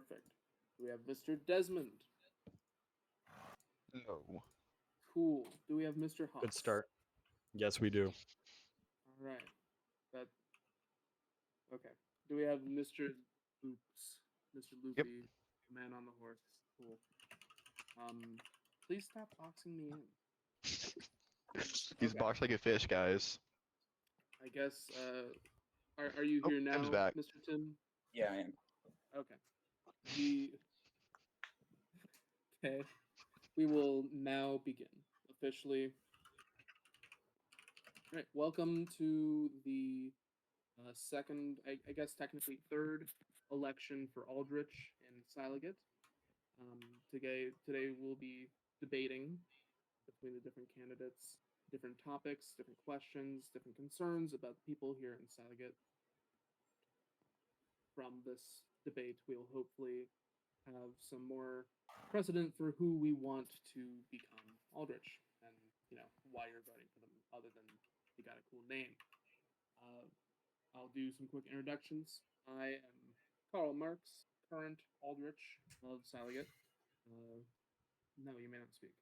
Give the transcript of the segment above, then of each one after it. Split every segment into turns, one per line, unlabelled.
Perfect. Do we have Mr. Desmond?
No.
Cool. Do we have Mr. Haas?
Good start. Yes, we do.
All right. That. Okay. Do we have Mr. Oops? Mr.
Yep.
Loopy, man on the horse. Cool. Please stop boxing me in.
He's
Okay.
boxed like a fish, guys.
I guess. Are you
Oh,
here now,
Tim's back.
Mr. Tim?
Yeah, I am.
Okay. Okay. We will now begin officially. All right. Welcome to the second, I guess technically third election for Aldrich in Scilogete. Today we'll be debating between the different candidates, different topics, different questions, different concerns about the people here in Scilogete. From this debate, we'll hopefully have some more precedent for who we want to become Aldrich, and why you're voting for them, other than they got a cool name. I'll do some quick introductions. I am Karl Marx, current Aldrich of Scilogete. No, you may not speak.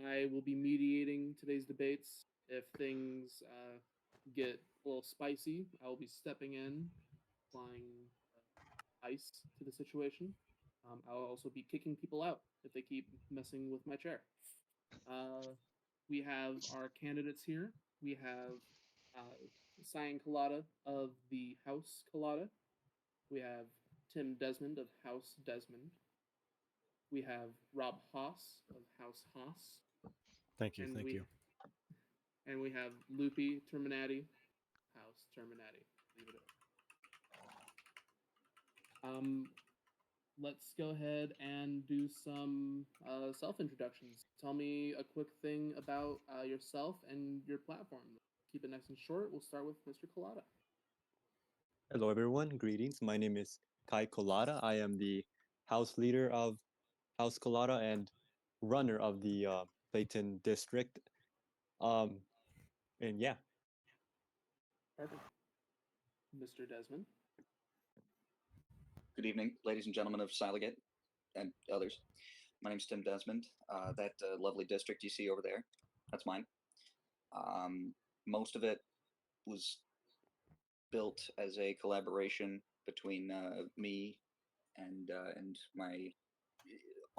I will be mediating today's debates. If things get a little spicy, I will be stepping in, applying ice to the situation. I'll also be kicking people out if they keep messing with my chair. We have our candidates here. We have Cyan Colada of the House Colada. We have Tim Desmond of House Desmond. We have Rob Haas of House Haas.
Thank you. Thank you.
And we have Loopy Terminati, House Terminati. Leave it at. Let's go ahead and do some self-introductions. Tell me a quick thing about yourself and your platform. Keep it nice and short. We'll start with Mr. Colada.
Hello, everyone. Greetings. My name is Kai Colada. I am the house leader of House Colada and runner of the Clayton district. And yeah.
Perfect. Mr. Desmond.
Good evening, ladies and gentlemen of Scilogete and others. My name's Tim Desmond. That lovely district you see over there, that's mine. Most of it was built as a collaboration between me and my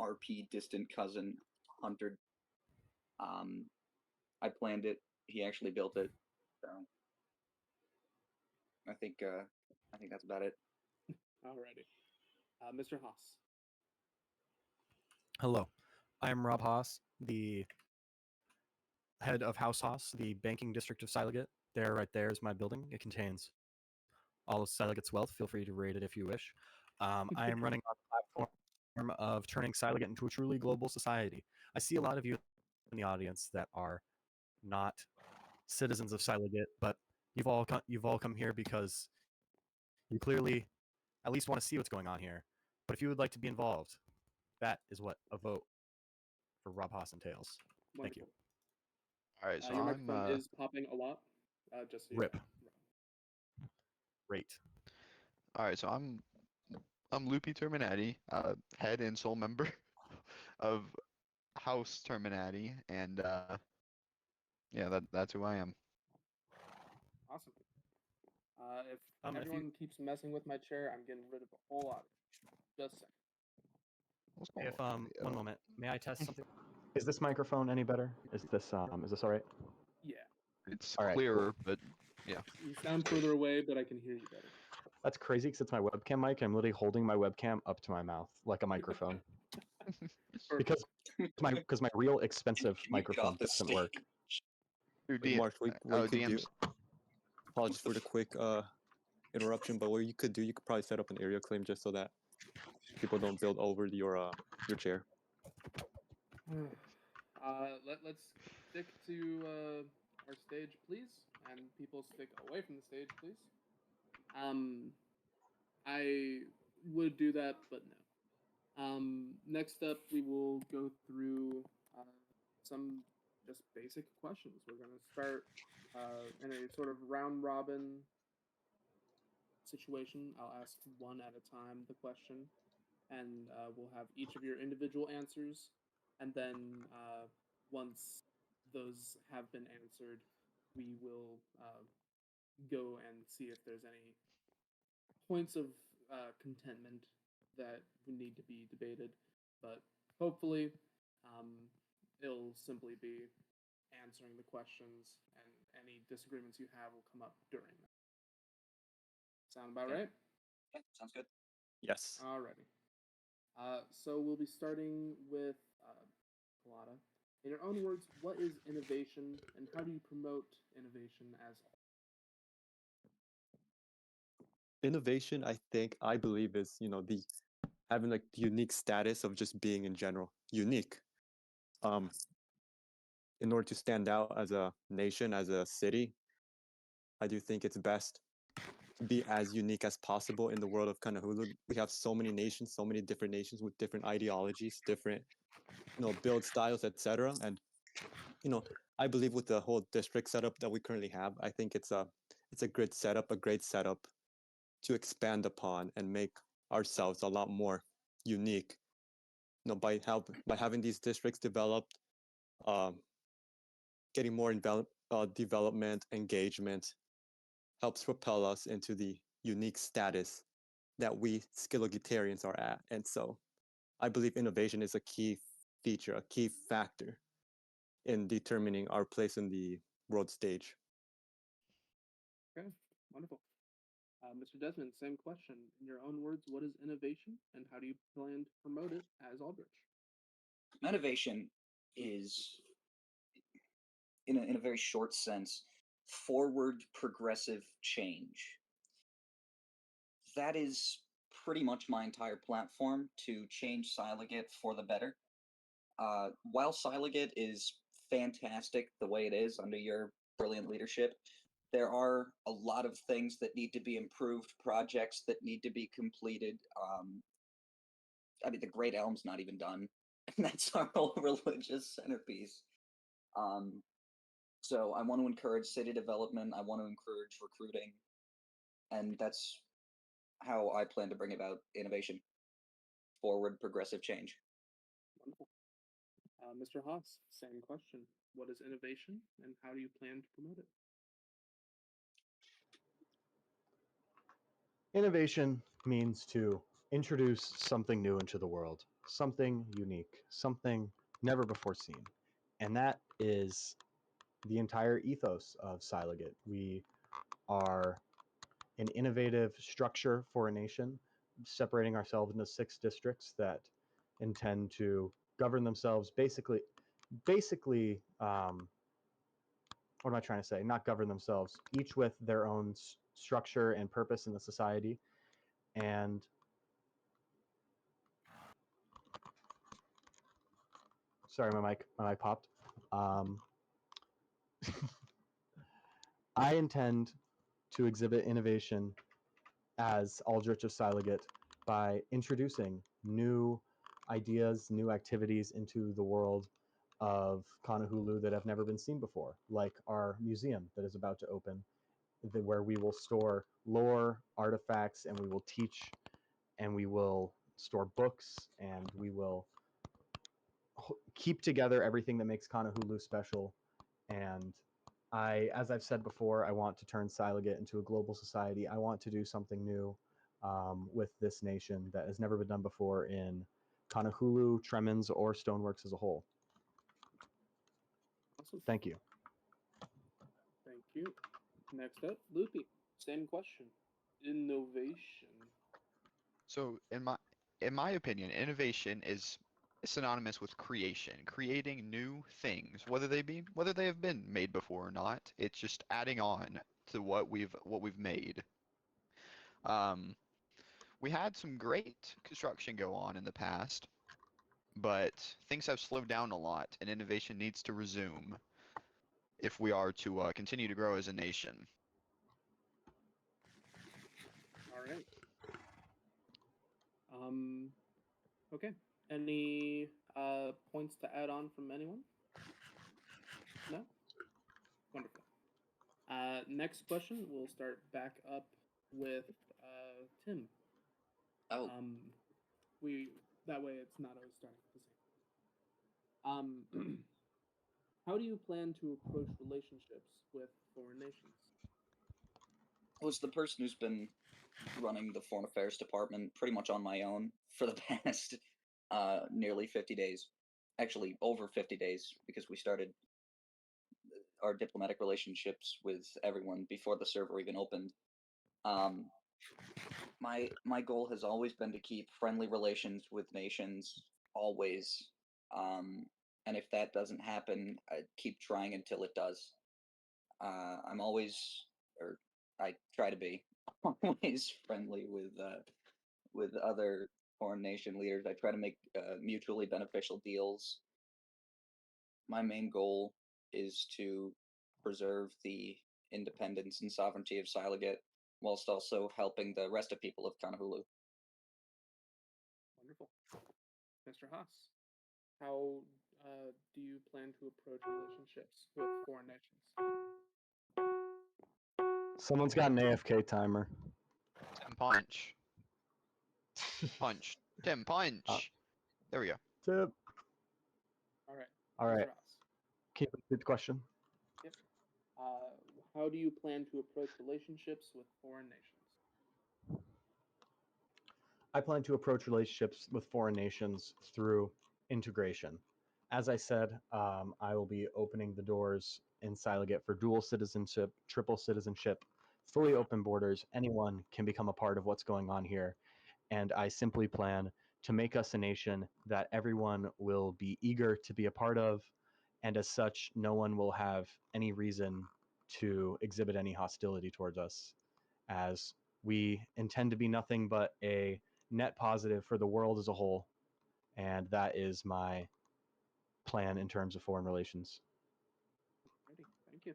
RP distant cousin Hunter. I planned it. He actually built it. So I think that's about it.
Alrighty. Mr. Haas.
Hello, I'm Rob Haas, the head of House Haas, the banking district of Scilogete. Right there is my building. It contains all of Scilogete's wealth. Feel free to raid it if you wish. I am running on the platform of turning Scilogete into a truly global society. I see a lot of you in the audience that are not citizens of Scilogete, but you've all come here because you clearly at least want to see what's going on here. But if you would like to be involved, that is what a vote for Rob Haas entails. Thank you.
All right, so
Your
I'm
microphone is popping a lot. Just so
Rip. Great.
all right, so I'm Loopy Terminati, head and sole member of House Terminati, and yeah, that's who I am.
Awesome. If
if
everyone keeps messing with my chair, I'm getting rid of a whole lot. Just saying.
What's going
If
on?
one moment, may I test something?
Is this microphone any better? Is this all right?
Yeah.
It's
all right,
clearer, but yeah.
You sound further away, but I can hear you better.
That's crazy because it's my webcam mic. I'm literally holding my webcam up to my mouth like a microphone. because my real expensive
Can you get
microphone
off the
doesn't work.
Dude,
Wait, Mark, what you could do?
DMs.
Apologies for the quick interruption, but what you could do, you could probably set up an area claim just so that people don't build over your chair.
Let's stick to our stage, please, and people stick away from the stage, please. I would do that, but no. Next up, we will go through some just basic questions. We're going to start in a sort of round robin situation, I'll ask one at a time the question, and we'll have each of your individual answers, and then once those have been answered, we will go and see if there's any points of contentment that need to be debated. But hopefully, it'll simply be answering the questions, and any disagreements you have will come up during that. Sound about
Okay.
right?
Yeah, sounds good.
Yes.
Alrighty. So we'll be starting with Colada. In your own words, what is innovation, and how do you promote innovation as
Innovation, I believe, is the having like the unique status of just being in general unique. In order to stand out as a nation, as a city, I do think it's best to be as unique as possible in the world of Kanahulu. We have so many nations, so many different nations with different ideologies, different build styles, etc. And I believe with the whole district setup that we currently have, I think it's a great setup to expand upon and make ourselves a lot more unique. By having these districts developed, getting more development, engagement helps propel us into the unique status that we Skilogetarians are at. And so I believe innovation is a key feature, a key factor in determining our place in the world stage.
Okay, wonderful. Mr. Desmond, same question. In your own words, what is innovation, and how do you plan to promote it as Aldrich?
Innovation is, in a very short sense, forward progressive change. That is pretty much my entire platform to change Scilogete for the better. While Scilogete is fantastic the way it is under your brilliant leadership, there are a lot of things that need to be improved, projects that need to be completed. I mean, the Great Elm's not even done. That's our whole religious centerpiece. So I want to encourage city development. I want to encourage recruiting, and that's how I plan to bring about innovation, forward progressive change.
Wonderful. Mr. Haas, same question. What is innovation, and how do you plan to promote it?
Innovation means to introduce something new into the world, something unique, something never before seen. And that is the entire ethos of Scilogete. We are an innovative structure for a nation, separating ourselves into 6 districts that intend to govern themselves basically, what am I trying to say? Not govern themselves, each with their own structure and purpose in the society. And sorry, my mic popped. I intend to exhibit innovation as Aldrich of Scilogete by introducing new ideas, new activities into the world of Kanahulu that have never been seen before, like our museum that is about to open, where we will store lore, artifacts, and we will teach, and we will store books, and we will keep together everything that makes Kanahulu special. And as I've said before, I want to turn Scilogete into a global society. I want to do something new with this nation that has never been done before in Kanahulu, Tremens, or Stoneworks as a whole.
Awesome.
Thank you.
Thank you. Next up, Loopy. Same question. Innovation.
So in my opinion, innovation is synonymous with creation, creating new things, whether they have been made before or not. It's just adding on to what we've made. Um, we had some great construction go on in the past, but things have slowed down a lot, and innovation needs to resume if we are to continue to grow as a nation.
All right. Okay. Any points to add on from anyone? No? Wonderful. Next question, we'll start back up with Tim.
Oh,
That way it's not always starting at the same. How do you plan to approach relationships with foreign nations?
was the person who's been running the Foreign Affairs Department pretty much on my own for the past nearly 50 days. Actually, over 50 days, because we started our diplomatic relationships with everyone before the server even opened. Um, my goal has always been to keep friendly relations with nations, always. And if that doesn't happen, I keep trying until it does. I'm always, or I try to be, always friendly with other foreign nation leaders. I try to make mutually beneficial deals. My main goal is to preserve the independence and sovereignty of Scilogete, whilst also helping the rest of people of Kanahulu.
Wonderful. Mr. Haas, how do you plan to approach relationships with foreign nations?
Someone's got an AFK timer.
Tim punch. Punch. Tim punch. There we go.
Tip.
All right.
All right.
Mr. Haas.
Keep repeat the question.
Yep. How do you plan to approach relationships with foreign nations?
I plan to approach relationships with foreign nations through integration. As I said, I will be opening the doors in Scilogete for dual citizenship, triple citizenship, fully open borders. Anyone can become a part of what's going on here. And I simply plan to make us a nation that everyone will be eager to be a part of. And as such, no one will have any reason to exhibit any hostility towards us, as we intend to be nothing but a net positive for the world as a whole. And that is my plan in terms of foreign relations.
Ready. Thank you.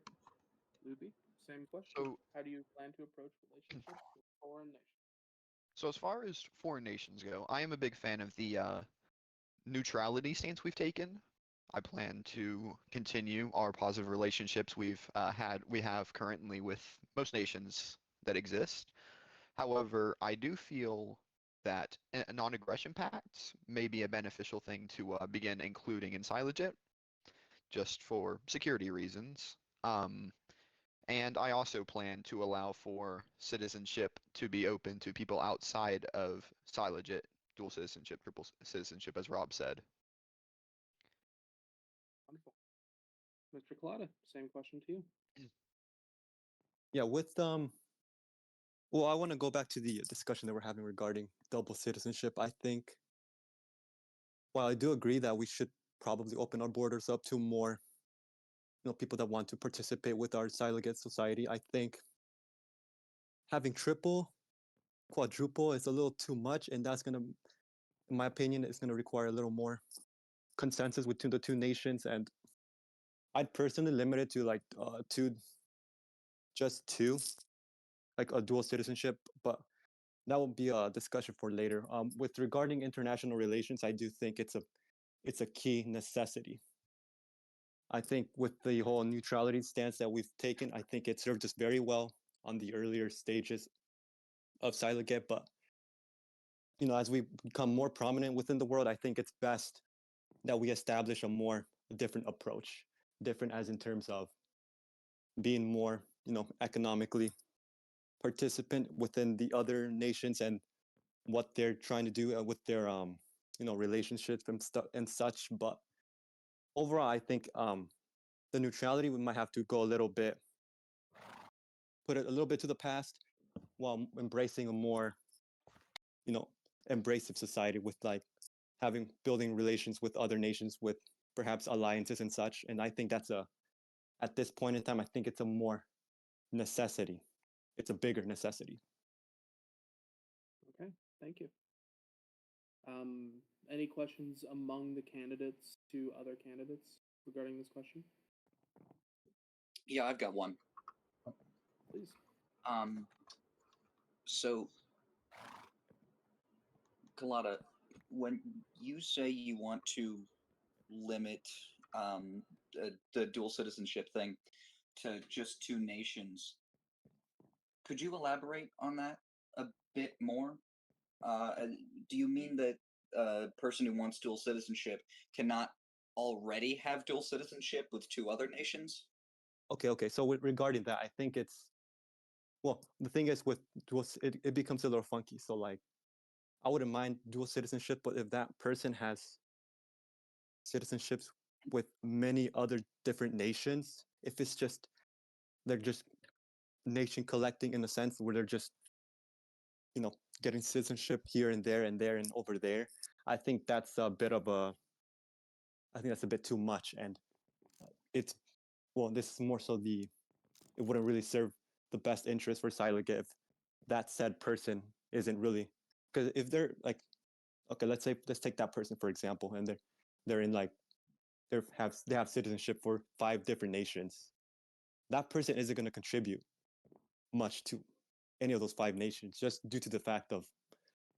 Luby, same question.
So,
How do you plan to approach relationships with foreign nations?
so as far as foreign nations go, I am a big fan of the neutrality stance we've taken. I plan to continue our positive relationships we have currently with most nations that exist. However, I do feel that non-aggression pacts may be a beneficial thing to begin including in Scilogete, just for security reasons. And I also plan to allow for citizenship to be open to people outside of Scilogete, dual citizenship, triple citizenship, as Rob said.
Wonderful. Mr. Collada, same question to you.
Yeah, with well, I want to go back to the discussion that we're having regarding double citizenship. I think, while I do agree that we should probably open our borders up to more, people that want to participate with our Scilogete society, I think having triple, quadruple is a little too much, and that's gonna, in my opinion, it's gonna require a little more consensus between the two nations. And I'd personally limit it to like just two, like a dual citizenship, but that will be a discussion for later. With regarding international relations, I do think it's a key necessity. I think with the whole neutrality stance that we've taken, I think it served us very well on the earlier stages of Scilogete. But as we become more prominent within the world, I think it's best that we establish a different approach, different as in terms of being more, economically participant within the other nations and what they're trying to do with their relationships and such. But overall, I think the neutrality, we might have to go put it a little bit to the past, while embracing a more embracive society with like building relations with other nations, with perhaps alliances and such. And I think at this point in time, I think it's a more necessity. It's a bigger necessity.
Okay, thank you. Any questions among the candidates to other candidates regarding this question?
Yeah, I've got one.
Please.
So, Kalata, when you say you want to limit the dual citizenship thing to just two nations, could you elaborate on that? a bit more. Do you mean that a person who wants dual citizenship cannot already have dual citizenship with two other nations?
Okay. So regarding that, I think it's, well, the thing is with dual, it becomes a little funky. So like, I wouldn't mind dual citizenship, but if that person has citizenships with many other different nations, if it's just, they're just nation collecting in a sense where they're just, you know, getting citizenship here and there and there and over there, I think that's a bit of a, I think that's a bit too much. And it's, well, this is more so the, it wouldn't really serve the best interest for Scilogete if that said person isn't really, because if they're like, okay, let's take that person for example, and they're in like, they have citizenship for 5 different nations. That person isn't going to contribute much to any of those 5 nations, just due to the fact of,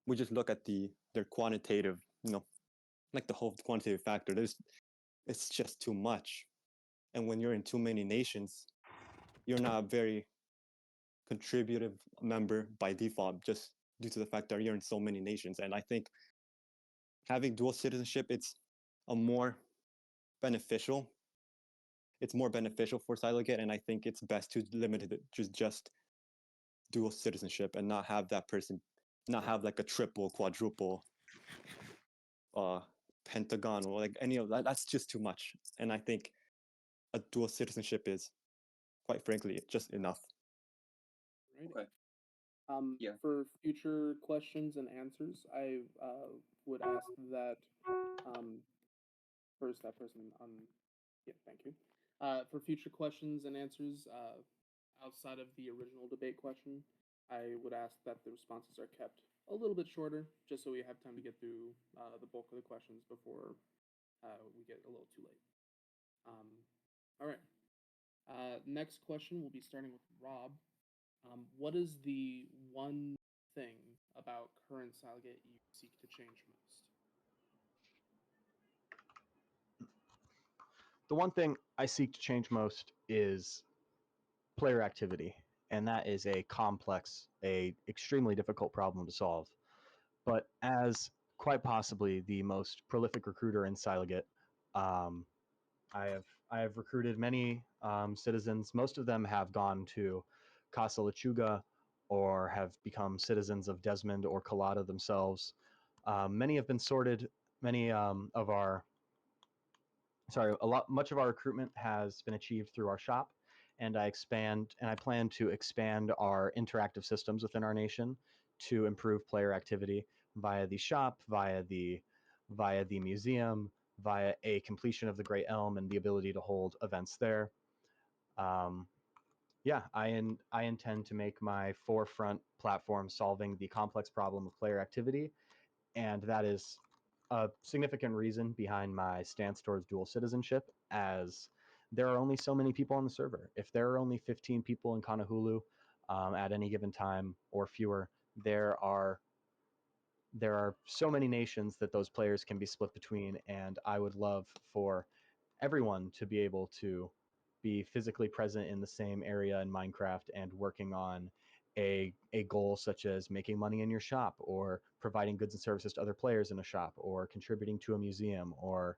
we just look at their quantitative, you know, like the whole quantitative factor. It's just too much. And when you're in too many nations, you're not a very contributive member by default, just due to the fact that you're in so many nations. And I think having dual citizenship, it's a more beneficial. It's more beneficial for Scilogete, and I think it's best to limit it to just dual citizenship and not have that person, not have like a triple, quadruple, pentagon, or like any of that. That's just too much. And I think a dual citizenship is, quite frankly, just enough.
Right.
Okay. Yeah.
For future questions and answers, I would ask that first that person yeah, thank you. For future questions and answers, outside of the original debate question, I would ask that the responses are kept a little bit shorter, just so we have time to get through the bulk of the questions before we get a little too late. All right. Next question will be starting with Rob. What is the one thing about current Scilogete you seek to change most?
The one thing I seek to change most is player activity, and that is a complex, a extremely difficult problem to solve. But as quite possibly the most prolific recruiter in Scilogete, um, I have recruited many citizens. Most of them have gone to Casa Lechuga or have become citizens of Desmond or Colada themselves. Many have been sorted. Many of our much of our recruitment has been achieved through our shop, and I plan to expand our interactive systems within our nation to improve player activity via the shop, via the museum, via a completion of the Great Elm and the ability to hold events there. Um, yeah, I intend to make my forefront platform solving the complex problem of player activity, and that is a significant reason behind my stance towards dual citizenship, as there are only so many people on the server. If there are only 15 people in Kanahulu at any given time or fewer, there are so many nations that those players can be split between, and I would love for everyone to be able to be physically present in the same area in Minecraft and working on a goal such as making money in your shop, or providing goods and services to other players in a shop, or contributing to a museum, or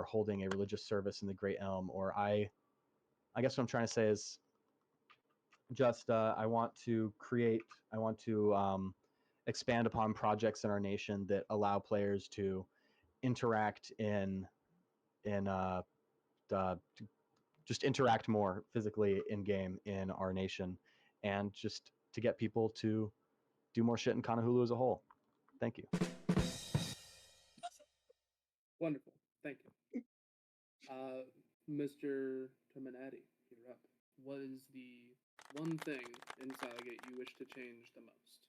holding a religious service in the Great Elm. Or I guess what I'm trying to say is just I want to expand upon projects in our nation that allow players to interact in uh, just interact more physically in game in our nation, and just to get people to do more shit in Kanahulu as a whole. Thank you.
Wonderful. Thank you. Mr. Terminati, you're up. What is the one thing in Scilogete you wish to change the most?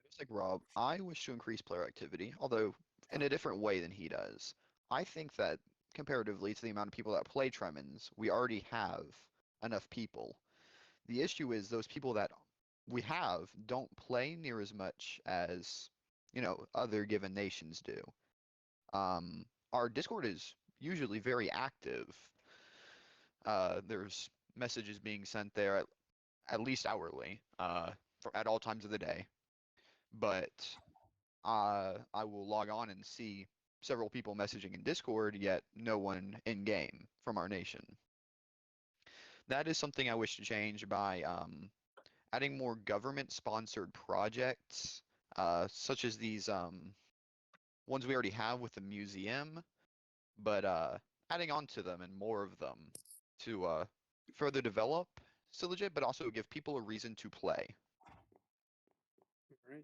Just like Rob, I wish to increase player activity, although in a different way than he does. I think that comparatively to the amount of people that play Tremens, we already have enough people. The issue is those people that we have don't play near as much as, other given nations do. Our Discord is usually very active. There's messages being sent there at least hourly. at all times of the day, but I will log on and see several people messaging in Discord, yet no one in game from our nation. That is something I wish to change by adding more government-sponsored projects, such as these ones we already have with the museum, but adding on to them and more of them to further develop Scilogete, but also give people a reason to play.
All right.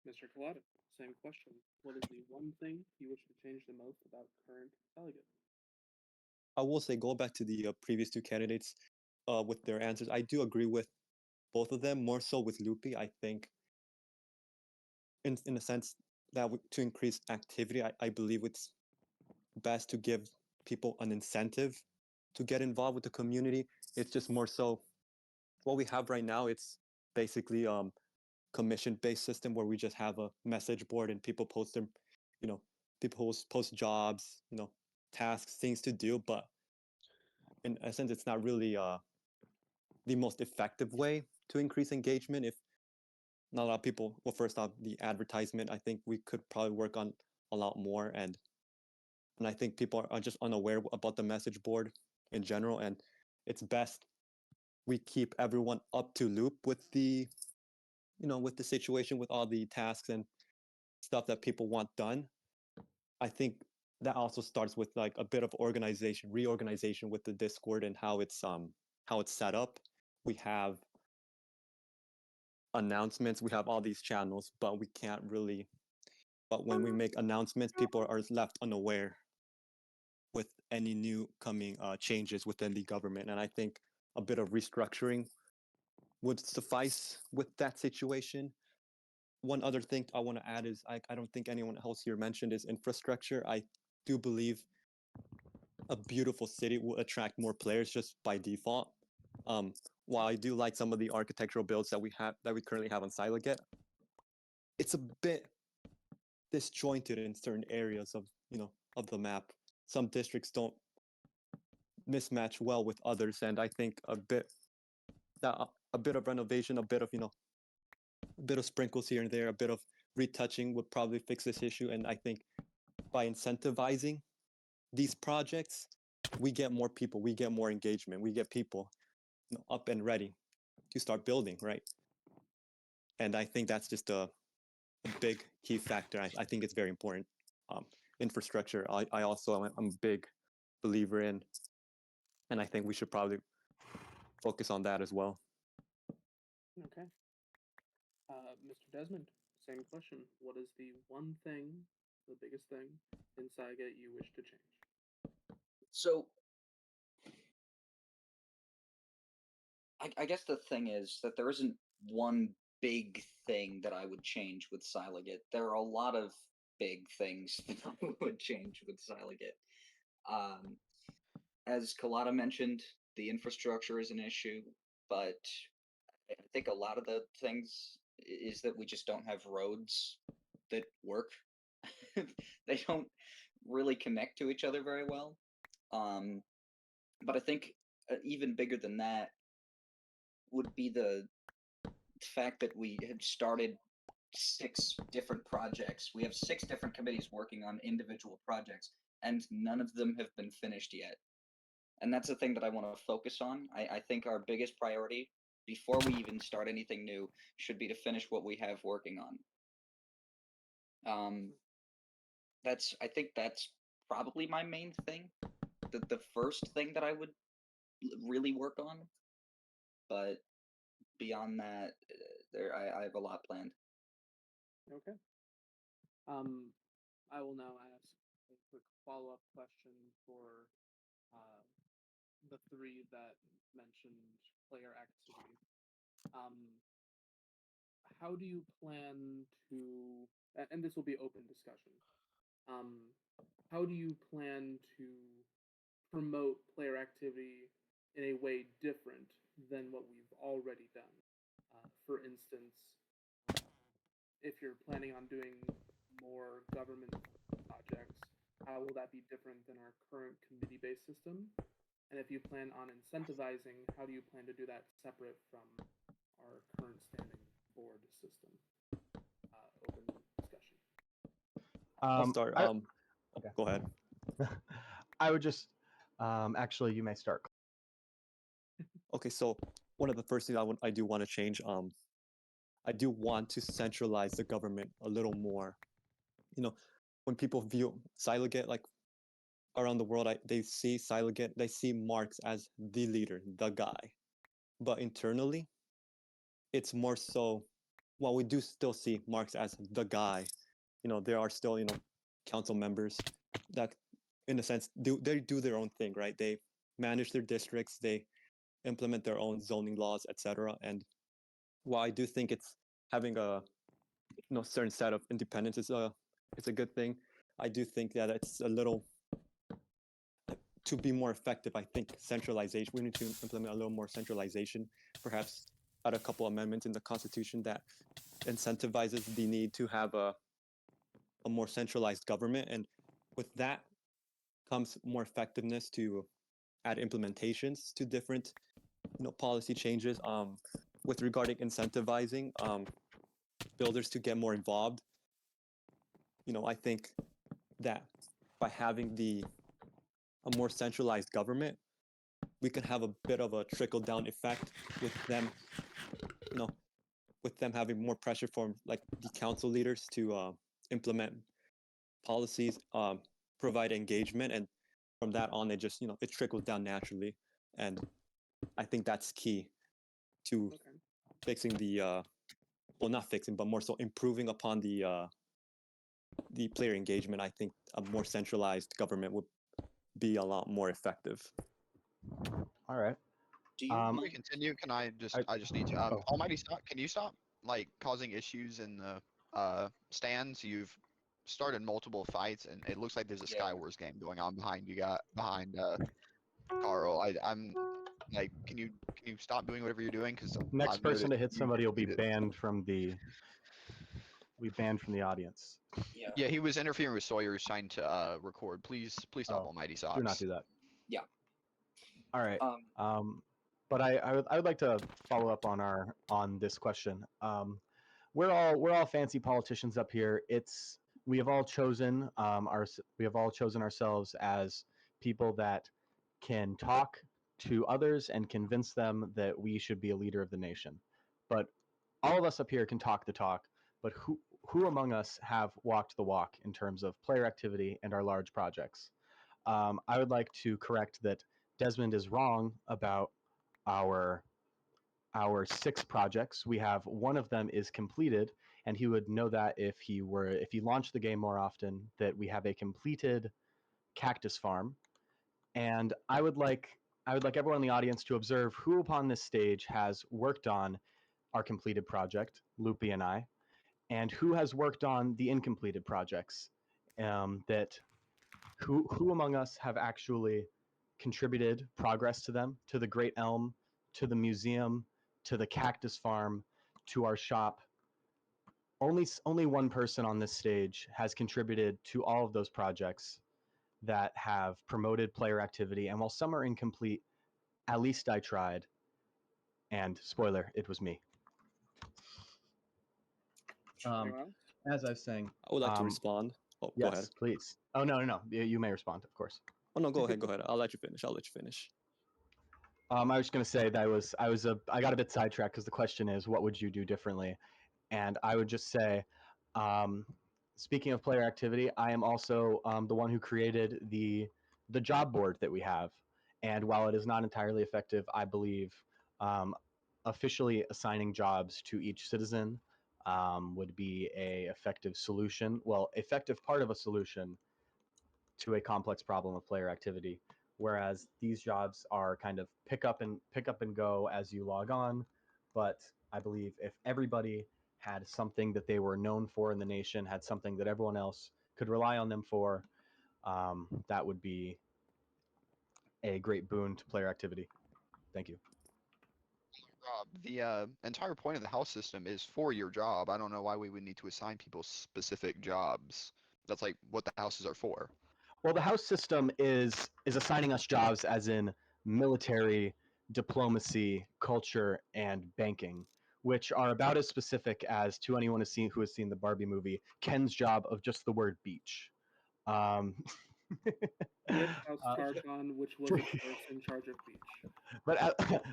Mr. Collada, same question. What is the one thing you wish to change the most about current Delegate?
I will say, go back to the previous two candidates with their answers. I do agree with both of them, more so with Loopy. I think, in a sense, that to increase activity, I believe it's best to give people an incentive to get involved with the community. It's just more so what we have right now. It's basically commission-based system where we just have a message board and people post their, people post jobs, tasks, things to do. But in a sense, it's not really the most effective way to increase engagement. If not a lot of people, well, first off, the advertisement, I think we could probably work on a lot more. And I think people are just unaware about the message board in general. And it's best we keep everyone up to loop with the, with the situation, with all the tasks and stuff that people want done. I think that also starts with like a bit of reorganization with the Discord and how it's set up. We have announcements, we have all these channels, but we can't really, but when we make announcements, people are left unaware with any new coming changes within the government. And I think a bit of restructuring would suffice with that situation. One other thing I want to add is I don't think anyone else here mentioned is infrastructure. I do believe a beautiful city will attract more players just by default. While I do like some of the architectural builds that we currently have on Scilogete, it's a bit disjointed in certain areas of the map. Some districts don't mismatch well with others, and I think a bit of renovation, a bit of sprinkles here and there, a bit of retouching would probably fix this issue. And I think by incentivizing these projects, we get more people, we get more engagement, we get people up and ready to start building, right? And I think that's just a big key factor. I think it's very important. Infrastructure, I also I'm a big believer in, and I think we should probably focus on that as well.
Okay. Mr. Desmond, same question. What is the one thing, the biggest thing in Scilogete you wish to change?
So, I guess the thing is that there isn't one big thing that I would change with Scilogete. There are a lot of big things that I would change with Scilogete. As Collada mentioned, the infrastructure is an issue, but I think a lot of the things is that we just don't have roads that work. They don't really connect to each other very well. But I think even bigger than that would be the fact that we had started 6 different projects. We have 6 different committees working on individual projects, and none of them have been finished yet. And that's the thing that I want to focus on. I think our biggest priority before we even start anything new should be to finish what we have working on. I think that's probably my main thing. The first thing that I would really work on. But beyond that, I have a lot planned.
Okay. I will now ask a quick follow-up question for the 3 that mentioned player activity. How do you plan to, and this will be open discussion, how do you plan to promote player activity in a way different than what we've already done? For instance, if you're planning on doing more government projects, how will that be different than our current committee-based system? And if you plan on incentivizing, how do you plan to do that separate from our current standing board system. Open discussion.
I'll start.
okay.
Go ahead.
I would just actually, you may start.
Okay, so one of the first things I do want to change. I do want to centralize the government a little more. You know, when people view Scilogete like around the world, they see Scilogete, they see Marx as the leader, the guy. But internally, it's more so. Well, we do still see Marx as the guy. You know, there are still council members that, in a sense, do their own thing, right? They manage their districts, they implement their own zoning laws, etc. And while I do think it's having a certain set of independence is a good thing, I do think that it's a little, to be more effective, I think centralization, we need to implement a little more centralization, perhaps add a couple amendments in the Constitution that incentivizes the need to have a more centralized government. And with that comes more effectiveness to add implementations to different policy changes, with regarding incentivizing builders to get more involved. I think that by having a more centralized government, we can have a bit of a trickle down effect with them, having more pressure from like the council leaders to implement policies, provide engagement, and from that on, it just it trickles down naturally. And I think that's key to fixing the well, not fixing, but more so improving upon the player engagement. I think a more centralized government would be a lot more effective.
All right.
Do you
Before we
mind?
continue, can I just
I-
I just need to
oh.
Almighty, can you stop like causing issues in the stands? You've started multiple fights and it looks like there's a
Yeah.
Skywars game going on behind you, behind Carl. I'm like, can you stop doing whatever you're doing? Because
Next
I've
person
noticed
to hit
you
somebody will be
did-
banned from the. We banned from the audience.
Yeah.
Yeah, he was interfering with Sawyer who's trying to record. Please stop,
Oh,
Almighty Socks.
Do not do that.
Yeah.
All right.
Um.
But I would like to follow up on this question. We're all fancy politicians up here. We have all chosen ourselves as people that can talk to others and convince them that we should be a leader of the nation. But all of us up here can talk the talk, but who among us have walked the walk in terms of player activity and our large projects? I would like to correct that Desmond is wrong about our 6 projects. We have one of them is completed, and he would know that if he launched the game more often, that we have a completed cactus farm. And I would like everyone in the audience to observe who upon this stage has worked on our completed project, Loopy and I, and who has worked on the incompleted projects. Who among us have actually contributed progress to them, to the Great Elm, to the museum, to the cactus farm, to our shop. Only one person on this stage has contributed to all of those projects that have promoted player activity. And while some are incomplete, at least I tried. And spoiler, it was me.
Anyone else?
As I was saying,
I would like to respond. Oh,
yes,
go ahead.
please. Oh no, you may respond, of course.
Oh no, go ahead. I'll let you finish.
I was just going to say that I got a bit sidetracked because the question is, what would you do differently? And I would just say, speaking of player activity, I am also the one who created the job board that we have. And while it is not entirely effective, I believe officially assigning jobs to each citizen would be a effective solution. Well, effective part of a solution to a complex problem of player activity. Whereas these jobs are kind of pick up and go as you log on. But I believe if everybody had something that they were known for in the nation, had something that everyone else could rely on them for, that would be a great boon to player activity. Thank you.
Rob, the entire point of the house system is for your job. I don't know why we would need to assign people specific jobs. That's like what the houses are for.
Well, the house system is assigning us jobs as in military, diplomacy, culture, and banking, which are about as specific as, to anyone who has seen the Barbie movie, Ken's job of just the word beach. Um,
Yes, House
uh,
Targon, which was of course in charge of beach.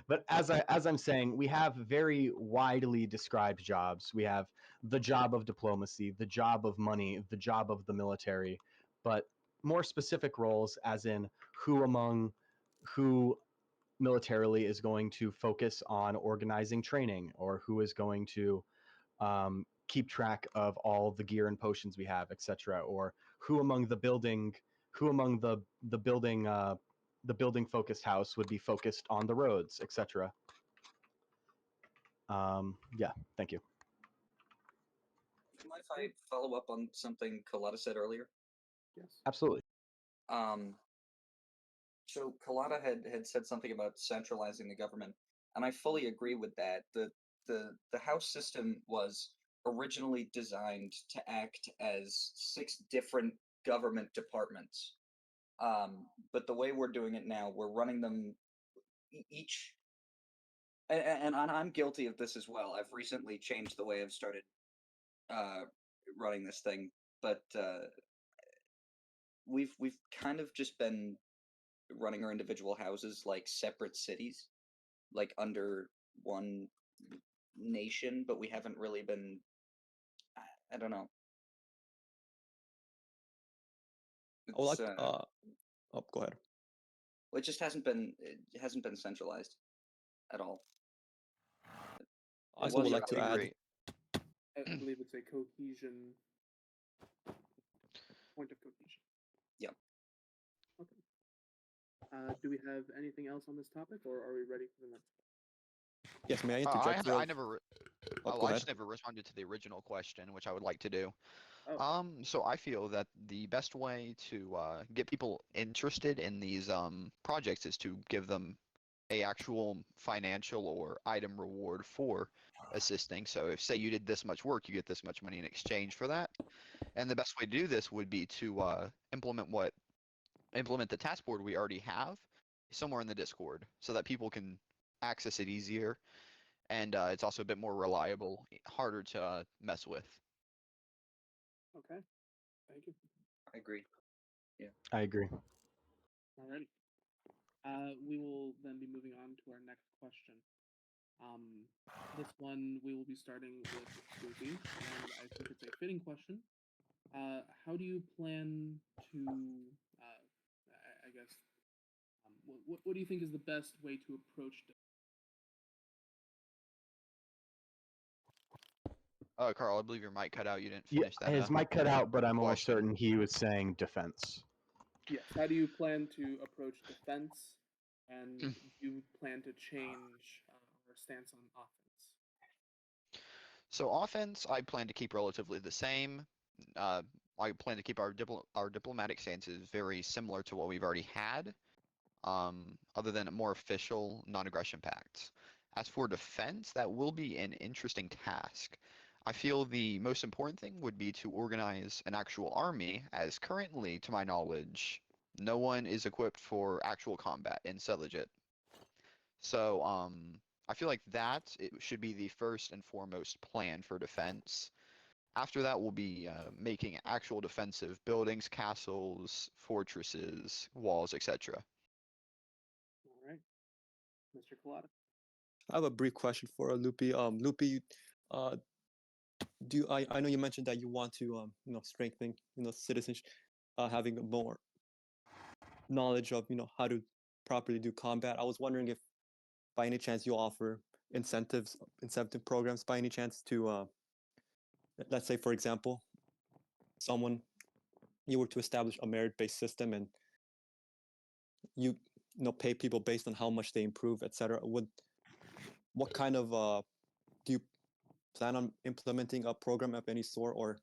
but as I'm saying, we have very widely described jobs. We have the job of diplomacy, the job of money, the job of the military, but more specific roles, as in who militarily is going to focus on organizing training, or who is going to keep track of all the gear and potions we have, etc., or who among the building the building focused house would be focused on the roads, etc. Yeah, thank you.
Do you mind if I follow up on something Colada said earlier?
Yes.
Absolutely.
So Colada had said something about centralizing the government, and I fully agree with that. The house system was originally designed to act as 6 different government departments. But the way we're doing it now, we're running them each, and I'm guilty of this as well. I've recently changed the way I've started running this thing, but we've kind of just been running our individual houses like separate cities, like under one nation, but we haven't really been. I don't know.
I would like.
It's,
Oh, go ahead.
well, it just hasn't been. It hasn't been centralized at all.
I also would like to add.
Agree.
I believe it's a cohesion point of cohesion.
Yep.
Okay. Do we have anything else on this topic, or are we ready for the next?
Yes, may I interject?
I never.
Oh, go
I
ahead.
just never responded to the original question, which I would like to do.
Oh.
So I feel that the best way to get people interested in these projects is to give them a actual financial or item reward for assisting. So if, say, you did this much work, you get this much money in exchange for that. And the best way to do this would be to implement the task board we already have somewhere in the Discord, so that people can access it easier, and it's also a bit more reliable, harder to mess with.
Okay. Thank you.
I agree.
I agree.
Alrighty. We will then be moving on to our next question. This one we will be starting with Snoopy, and I think it's a fitting question. How do you plan to, I guess, what do you think is the best way to approach?
Carl, I believe your mic cut out. You didn't
Yeah,
finish that.
his mic cut out, but I'm almost
question.
certain he was saying defense.
Yes. How do you plan to approach defense, and do you plan to change our stance on offense?
So offense, I plan to keep relatively the same. I plan to keep our diplomatic stances very similar to what we've already had, other than more official non-aggression pacts. As for defense, that will be an interesting task. I feel the most important thing would be to organize an actual army, as currently, to my knowledge, no one is equipped for actual combat in Scilogete. So, I feel like it should be the first and foremost plan for defense. After that, we'll be making actual defensive buildings, castles, fortresses, walls, etc.
All right, Mr. Colada.
I have a brief question for Loopy. Loopy, uh, I know you mentioned that you want to strengthen citizenship, having more knowledge of how to properly do combat. I was wondering if by any chance you offer incentive programs by any chance to let's say, for example, you were to establish a merit-based system, and you pay people based on how much they improve, etc. What kind of do you plan on implementing a program of any sort, or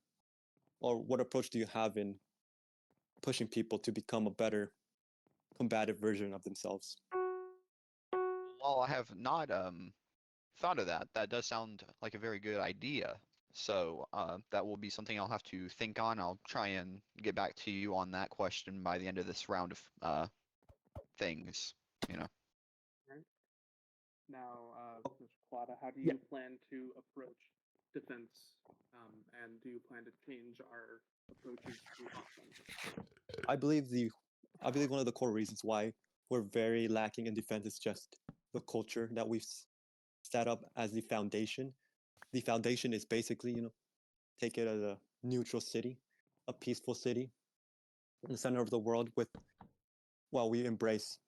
what approach do you have in pushing people to become a better combative version of themselves?
While I have not thought of that, that does sound like a very good idea. So that will be something I'll have to think on. I'll try and get back to you on that question by the end of this round of things.
Right. Now, Mr. Quada, how do
Yeah.
you plan to approach defense, and do you plan to change our approaches to offense?
I believe one of the core reasons why we're very lacking in defense is just the culture that we've set up as the foundation. The foundation is basically, take it as a neutral city, a peaceful city in the center of the world while we embrace,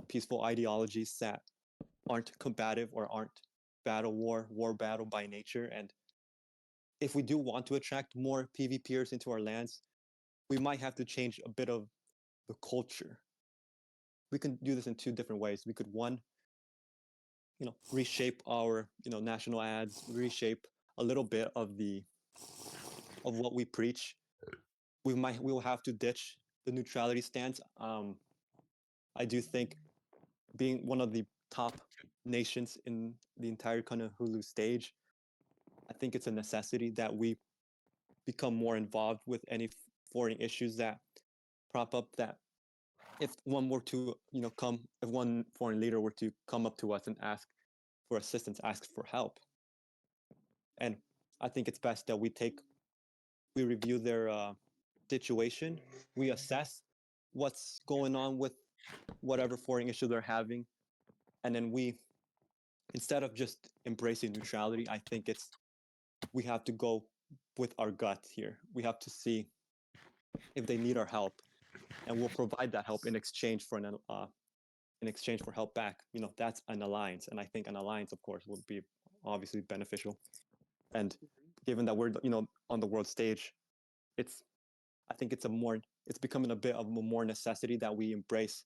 peaceful ideologies that aren't combative or aren't war battle by nature. And if we do want to attract more PvPers into our lands, we might have to change a bit of the culture. We can do this in two different ways. We could, one, reshape our, national ads, reshape a little bit of what we preach. We will have to ditch the neutrality stance. I do think being one of the top nations in the entire kind of Hulu stage, I think it's a necessity that we become more involved with any foreign issues that prop up. That if one were to, if one foreign leader were to come up to us and ask for assistance, ask for help, and I think it's best that we review their situation, we assess what's going on with whatever foreign issue they're having, and then instead of just embracing neutrality, I think we have to go with our gut here. We have to see if they need our help, and we'll provide that help in exchange for help back. That's an alliance, and I think an alliance, of course, would be obviously beneficial. And given that we're on the world stage, I think it's becoming a bit of a more necessity that we embrace,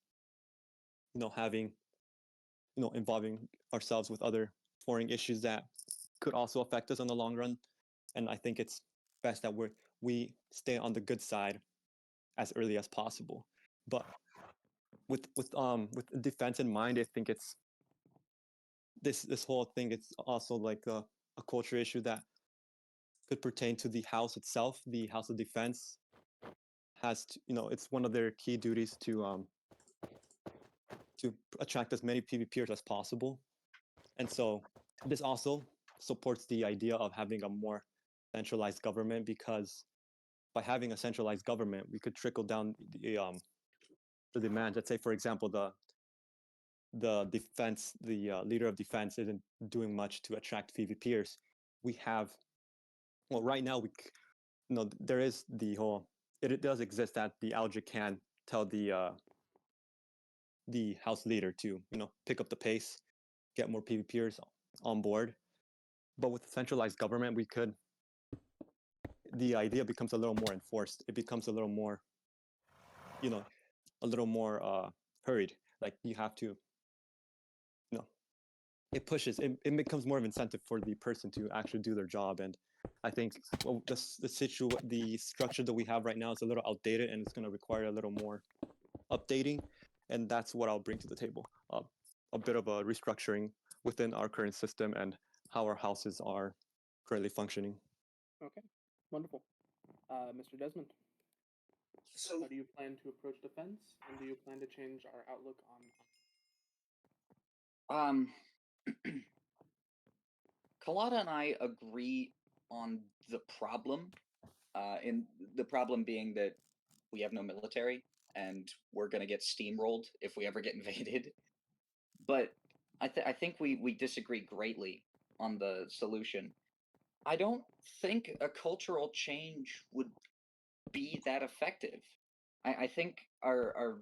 involving ourselves with other foreign issues that could also affect us in the long run. And I think it's best that we stay on the good side as early as possible. But with defense in mind, I think it's this whole thing. It's also like a culture issue that could pertain to the house itself. The House of Defense has to, it's one of their key duties to attract as many PvPers as possible. And so this also supports the idea of having a more centralized government, because by having a centralized government, we could trickle down the demand. Let's say, for example, the defense, the leader of defense isn't doing much to attract PvPers. Right now, there is it does exist that the Aldrich can tell the house leader to, pick up the pace, get more PvPers on board. But with a centralized government, the idea becomes a little more enforced. It becomes a little more, hurried. Like you have to, it becomes more of an incentive for the person to actually do their job. And I think the structure that we have right now is a little outdated, and it's going to require a little more updating. And that's what I'll bring to the table. A bit of a restructuring within our current system and how our houses are currently functioning.
Okay, wonderful. Mr. Desmond,
So
how do you plan to approach defense, and do you plan to change our outlook on?
Colada and I agree on the problem. In the problem being that we have no military and we're going to get steamrolled if we ever get invaded. But I think we disagree greatly on the solution. I don't think a cultural change would be that effective. I think our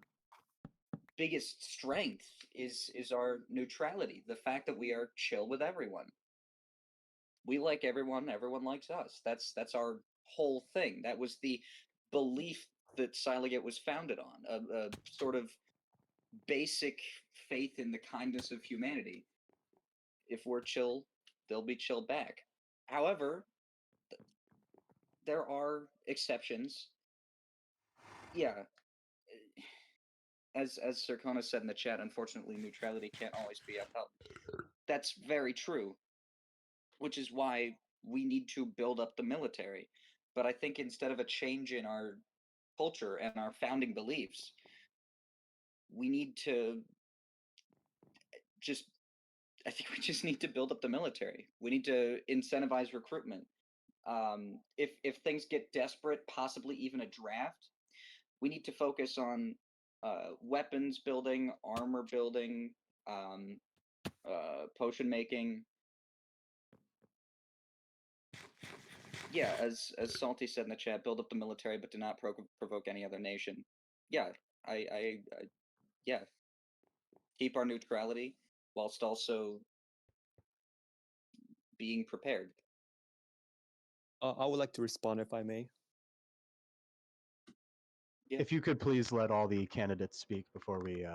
biggest strength is our neutrality, the fact that we are chill with everyone. We like everyone, everyone likes us. That's our whole thing. That was the belief that Scilogete was founded on, a sort of basic faith in the kindness of humanity. If we're chill, they'll be chill back. However, there are exceptions. Yeah, as Sirkona said in the chat, unfortunately, neutrality can't always be upheld. That's very true, which is why we need to build up the military. But I think instead of a change in our culture and our founding beliefs, we need to just I think we just need to build up the military. We need to incentivize recruitment. If things get desperate, possibly even a draft, we need to focus on weapons building, armor building, potion making. Yeah, as Salty said in the chat, build up the military, but do not provoke any other nation. Yeah, I yeah, keep our neutrality whilst also being prepared.
I would like to respond if I may.
Yeah.
If you could please let all the candidates speak before we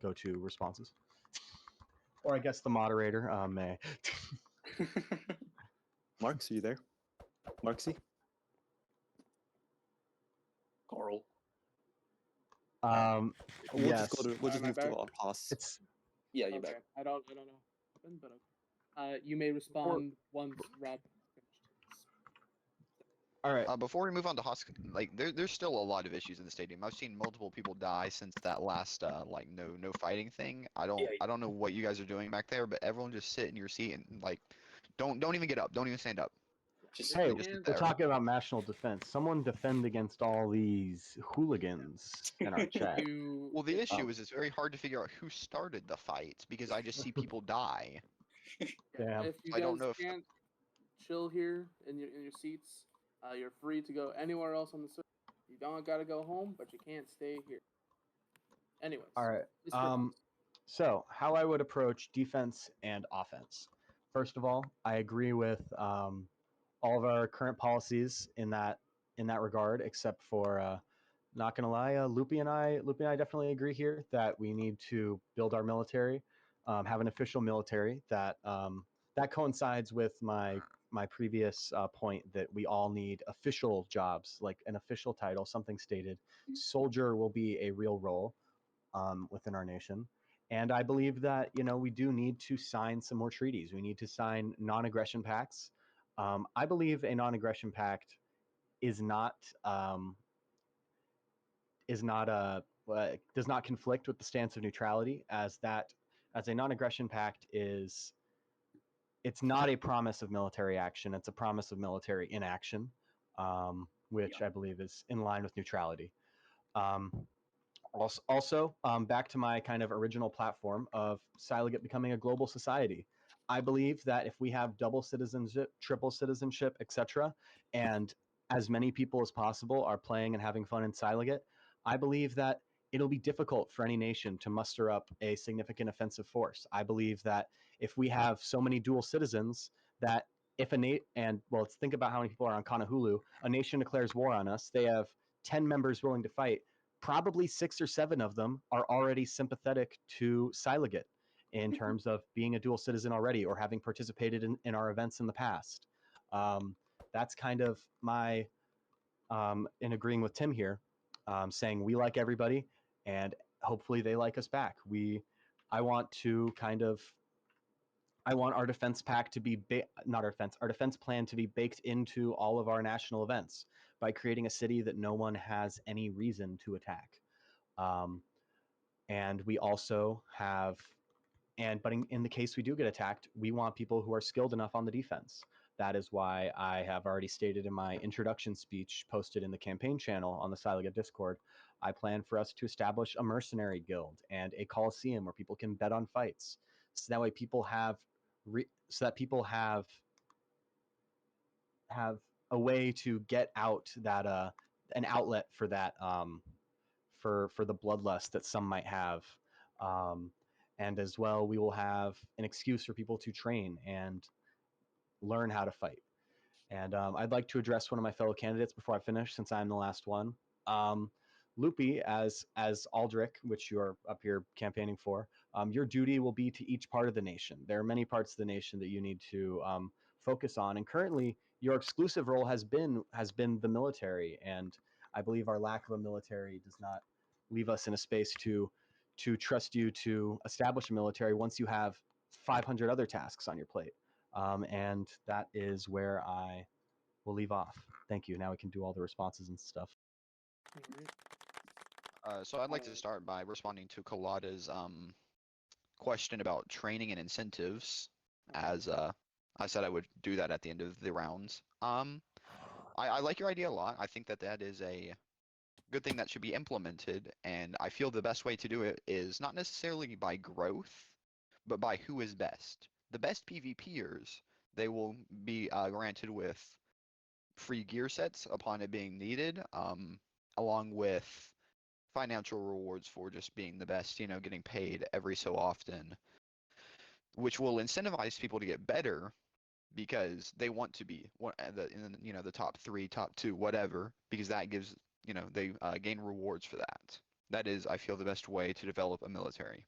go to responses. Or I guess the moderator may.
Marks, are you there? Marksy?
Carl.
We'll
Yes.
just go to. We'll just
Am I
move to
back?
Haas.
It's
Yeah, you're
Okay.
back.
I don't know what happened, but okay. You may respond once Rob finished.
all right.
Before we move on to like there's still a lot of issues in the stadium. I've seen multiple people die since that last like no fighting thing. I don't know what you guys are doing back there, but everyone just sit in your seat and like don't even get up, don't even stand up.
Just
Hey,
just sit
we're
there.
talking about national defense. Someone defend against all these hooligans in our chat.
Well, the issue
Um,
is it's very hard to figure out who started the fights because I just see people die.
Damn.
If you
I don't
guys
know if
can't chill here in your seats, you're free to go anywhere else on the server. You don't gotta go home, but you can't stay here. Anyways.
All right.
Mr. Haas.
So how I would approach defense and offense. First of all, I agree with all of our current policies in that regard, except for not gonna lie, Loopy and I definitely agree here that we need to build our military, have an official military that that coincides with my previous point that we all need official jobs, like an official title, something stated. Soldier will be a real role within our nation. And I believe that we do need to sign some more treaties. We need to sign non-aggression pacts. I believe a non-aggression pact is not does not conflict with the stance of neutrality, as a non-aggression pact it's not a promise of military action. It's a promise of military inaction, which I believe is in line with neutrality. Also, back to my kind of original platform of Scilogete becoming a global society. I believe that if we have double citizenship, triple citizenship, etc., and as many people as possible are playing and having fun in Scilogete, I believe that it'll be difficult for any nation to muster up a significant offensive force. I believe that if we have so many dual citizens that if let's think about how many people are on Kanahulu. A nation declares war on us. They have 10 members willing to fight. Probably 6 or 7 of them are already sympathetic to Scilogete in terms of being a dual citizen already or having participated in our events in the past. That's kind of my, in agreeing with Tim here, saying we like everybody and hopefully they like us back. I want our defense pack to be our defense plan to be baked into all of our national events by creating a city that no one has any reason to attack. And we also have, but in the case we do get attacked, we want people who are skilled enough on the defense. That is why I have already stated in my introduction speech posted in the campaign channel on the Scilogete Discord, I plan for us to establish a mercenary guild and a coliseum where people can bet on fights. So that way people have have a way to get out that an outlet for that for the bloodlust that some might have, and as well we will have an excuse for people to train and learn how to fight. And I'd like to address one of my fellow candidates before I finish, since I'm the last one. Loopy, as Aldrich, which you are up here campaigning for, your duty will be to each part of the nation. There are many parts of the nation that you need to focus on, and currently your exclusive role has been the military, and I believe our lack of a military does not leave us in a space to trust you to establish a military once you have 500 other tasks on your plate. And that is where I will leave off. Thank you. Now we can do all the responses and stuff.
All right.
So I'd like to start by responding to Kalada's question about training and incentives, as I said I would do that at the end of the rounds. I like your idea a lot. I think that that is a good thing that should be implemented, and I feel the best way to do it is not necessarily by growth, but by who is best. The best PvPers, they will be granted with free gear sets upon it being needed, along with financial rewards for just being the best, getting paid every so often, which will incentivize people to get better because they want to be in the top 3, top 2, whatever, because that gives, they gain rewards for that. That is, I feel, the best way to develop a military.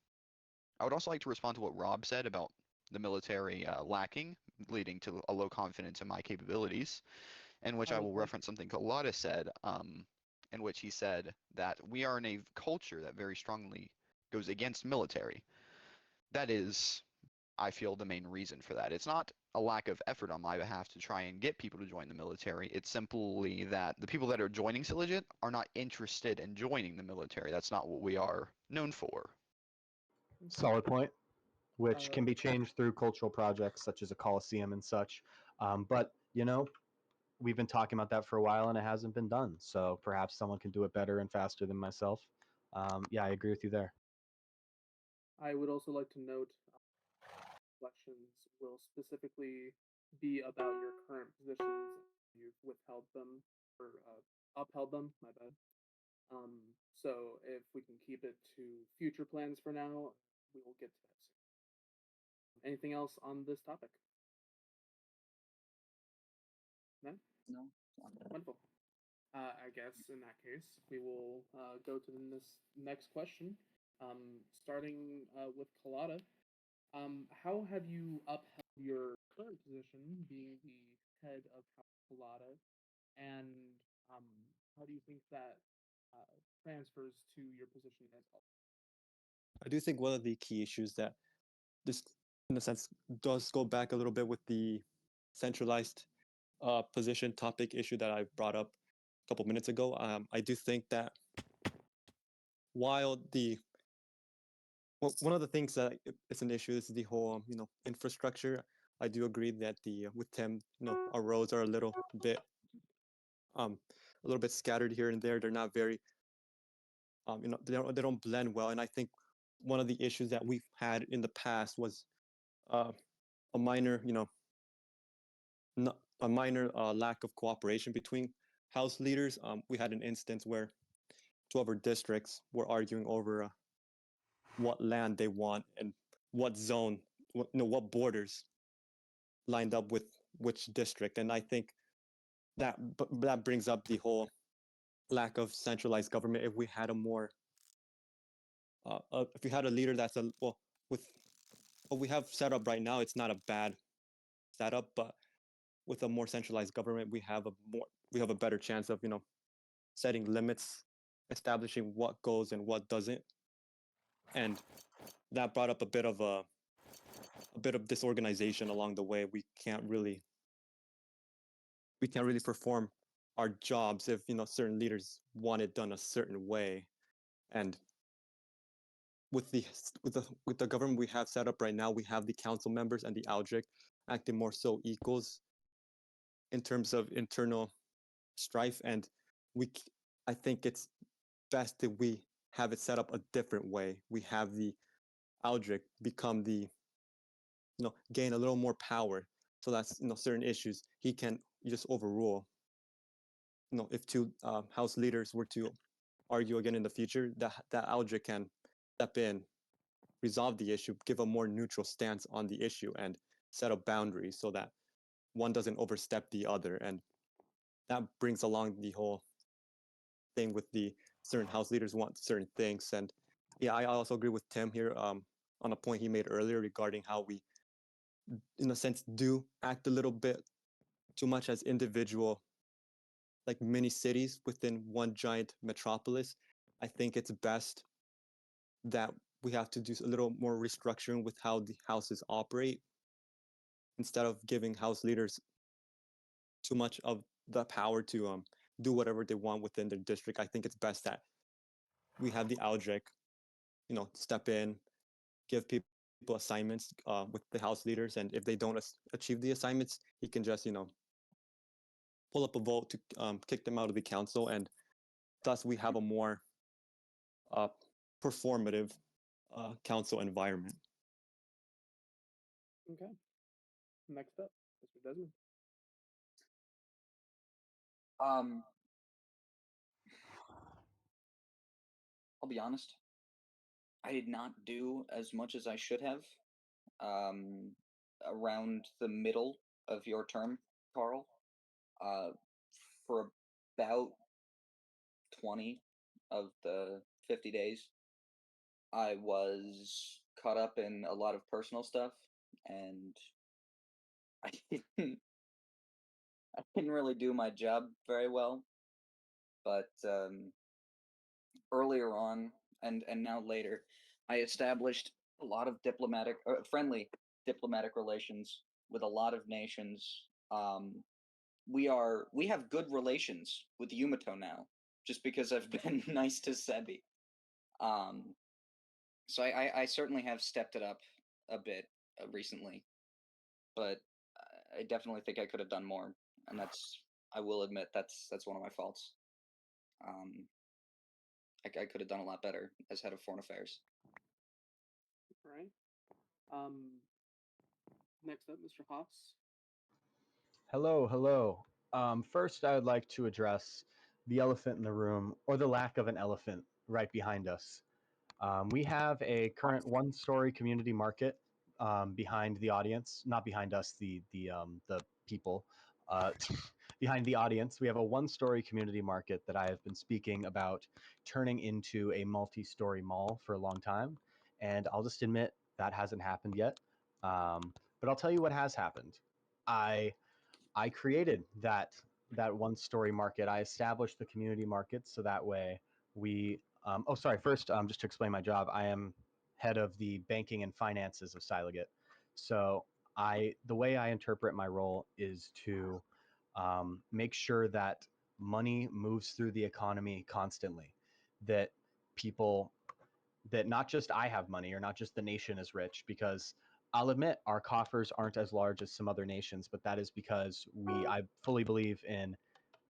I would also like to respond to what Rob said about the military lacking, leading to a low confidence in my capabilities, in which I will reference something Kalada said, in which he said that we are in a culture that very strongly goes against military. That is, I feel, the main reason for that. It's not a lack of effort on my behalf to try and get people to join the military. It's simply that the people that are joining Scilogete are not interested in joining the military. That's not what we are known for.
Solid point, which can be changed through cultural projects such as a coliseum and such. But we've been talking about that for a while and it hasn't been done. So perhaps someone can do it better and faster than myself. Yeah, I agree with you there.
I would also like to note questions will specifically be about your current positions. You've withheld them or upheld them. My bad. So if we can keep it to future plans for now, we will get to that soon. Anything else on this topic? No?
No.
Wonderful. I guess in that case, we will go to this next question. Starting with Kalada. How have you upheld your current position, being the head of House Kalada, and how do you think that transfers to your position as well?
I do think one of the key issues that this, in a sense, does go back a little bit with the centralized position topic issue that I brought up a couple minutes ago. I do think that while one of the things that it's an issue is the whole infrastructure. I do agree that with Tim, our roads are a little bit scattered here and there. They're not very they don't blend well, and I think one of the issues that we've had in the past was a minor a minor lack of cooperation between house leaders. We had an instance where 2 of our districts were arguing over what land they want and what zone, what borders lined up with which district. And I think that brings up the whole lack of centralized government. If we had a more, if we had a leader that's with what we have set up right now, it's not a bad setup, but with a more centralized government, we have a better chance of setting limits, establishing what goes and what doesn't, and that brought up a bit of disorganization along the way. We can't really perform our jobs if certain leaders want it done a certain way. And with the government we have set up right now, we have the council members and the Aldrich acting more so equals in terms of internal strife, and I think it's best that we have it set up a different way. We have the Aldrich become gain a little more power, so that's certain issues he can just overrule. If 2 house leaders were to argue again in the future, that Aldrich can step in, resolve the issue, give a more neutral stance on the issue, and set up boundaries so that one doesn't overstep the other. And that brings along the whole thing with the certain house leaders want certain things. And yeah, I also agree with Tim here on a point he made earlier regarding how we, in a sense, do act a little bit too much as individual, like mini cities within one giant metropolis. I think it's best that we have to do a little more restructuring with how the houses operate, instead of giving house leaders too much of the power to do whatever they want within their district. I think it's best that we have the Aldrich, step in, give people people assignments with the house leaders, and if they don't achieve the assignments, he can just pull up a vote to kick them out of the council, and thus we have a more performative council environment.
Okay. Next up, Mr. Desmond.
I'll be honest. I did not do as much as I should have. Around the middle of your term, Carl, for about 20 of the 50 days, I was caught up in a lot of personal stuff, and I didn't, I didn't really do my job very well. But earlier on, and now later, I established a lot of friendly diplomatic relations with a lot of nations. We have good relations with Yamato now, just because I've been nice to Sebi. So I certainly have stepped it up a bit recently, but I definitely think I could have done more, and I will admit that's one of my faults. I could have done a lot better as head of foreign affairs.
All right. Next up, Mr. Haas.
Hello, hello. First, I would like to address the elephant in the room, or the lack of an elephant right behind us. We have a current one-story community market behind the audience, not behind us, the people. Behind the audience, we have a one-story community market that I have been speaking about turning into a multi-story mall for a long time, and I'll just admit that hasn't happened yet. But I'll tell you what has happened. I created that one-story market. I established the community market so that way we. First, just to explain my job, I am head of the banking and finances of Scilogete. So the way I interpret my role is to make sure that money moves through the economy constantly, that people, that not just I have money or not just the nation is rich, because I'll admit our coffers aren't as large as some other nations, but that is because I fully believe in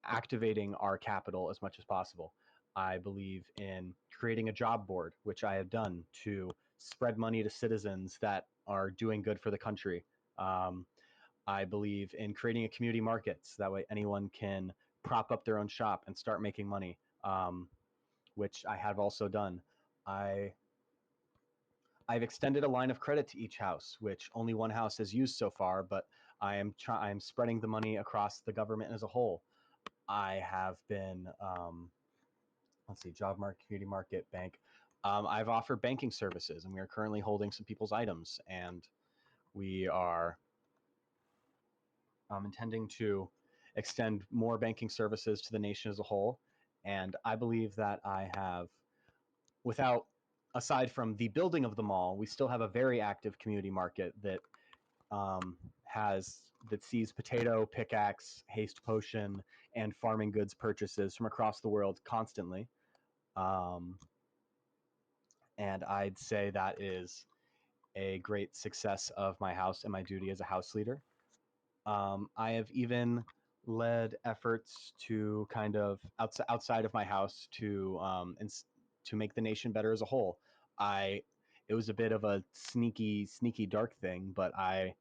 activating our capital as much as possible. I believe in creating a job board, which I have done to spread money to citizens that are doing good for the country. I believe in creating a community market so that way anyone can prop up their own shop and start making money, which I have also done. I've extended a line of credit to each house, which only one house has used so far, but I'm spreading the money across the government as a whole. I have been, job market, community market, bank. I've offered banking services, and we are currently holding some people's items, and we are intending to extend more banking services to the nation as a whole. And I believe that I have, aside from the building of the mall, we still have a very active community market that sees potato, pickaxe, haste potion, and farming goods purchases from across the world constantly. And I'd say that is a great success of my house and my duty as a house leader. I have even led efforts to kind of outside of my house to make the nation better as a whole. It was a bit of a sneaky dark thing, but I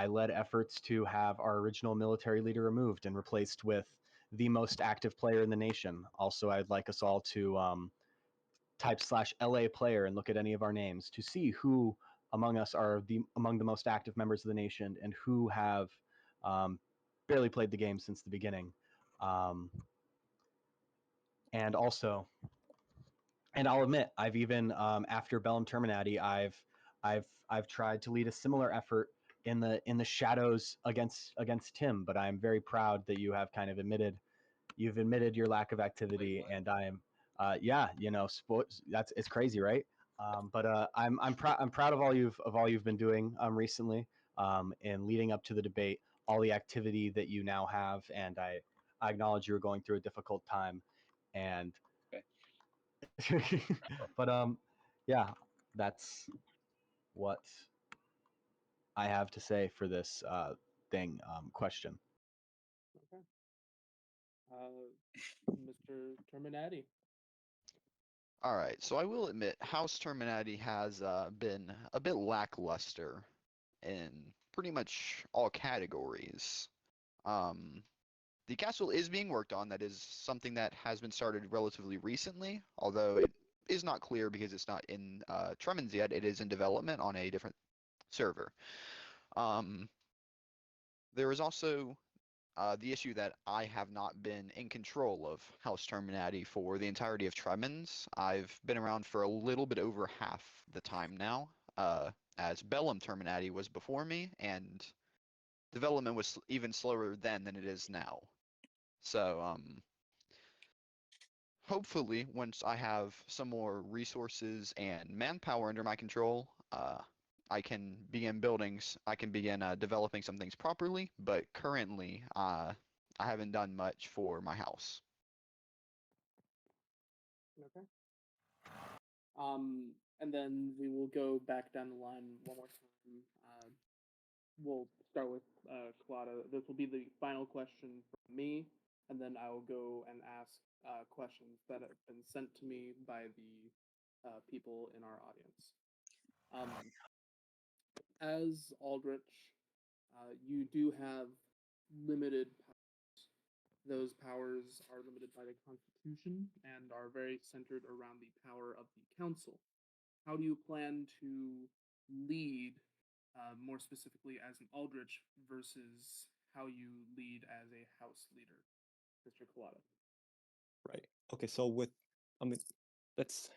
led efforts to have our original military leader removed and replaced with the most active player in the nation. Also, I'd like us all to type /LA player and look at any of our names to see who among us are among the most active members of the nation and who have barely played the game since the beginning. And also, and I'll admit, I've even after Bellum Terminati, I've tried to lead a similar effort in the shadows against Tim, but I'm very proud that you have kind of admitted your lack of activity.
Wait,
And I am sports, it's crazy, right? But I'm proud of all you've been doing recently, and leading up to the debate, all the activity that you now have, and I acknowledge you were going through a difficult time, and
okay.
but yeah, that's
what I have to say for this question.
Okay. Mr. Terminati.
All right, so I will admit, House Terminati has been a bit lackluster in pretty much all categories. The castle is being worked on. That is something that has been started relatively recently, although it is not clear because it's not in Tremens yet. It is in development on a different server. There is also the issue that I have not been in control of House Terminati for the entirety of Tremens. I've been around for a little bit over half the time now, as Bellum Terminati was before me, and development was even slower then than it is now. So, hopefully, once I have some more resources and manpower under my control, I can begin developing some things properly. But currently, I haven't done much for my house.
Okay. And then we will go back down the line one more time. We'll start with Claudia. This will be the final question from me, and then I will go and ask questions that have been sent to me by the people in our audience. As Aldrich, you do have limited powers. Those powers are limited by the Constitution and are very centered around the power of the Council. How do you plan to lead, more specifically as an Aldrich, versus how you lead as a House leader, Mr. Collada?
Right. Okay. So let's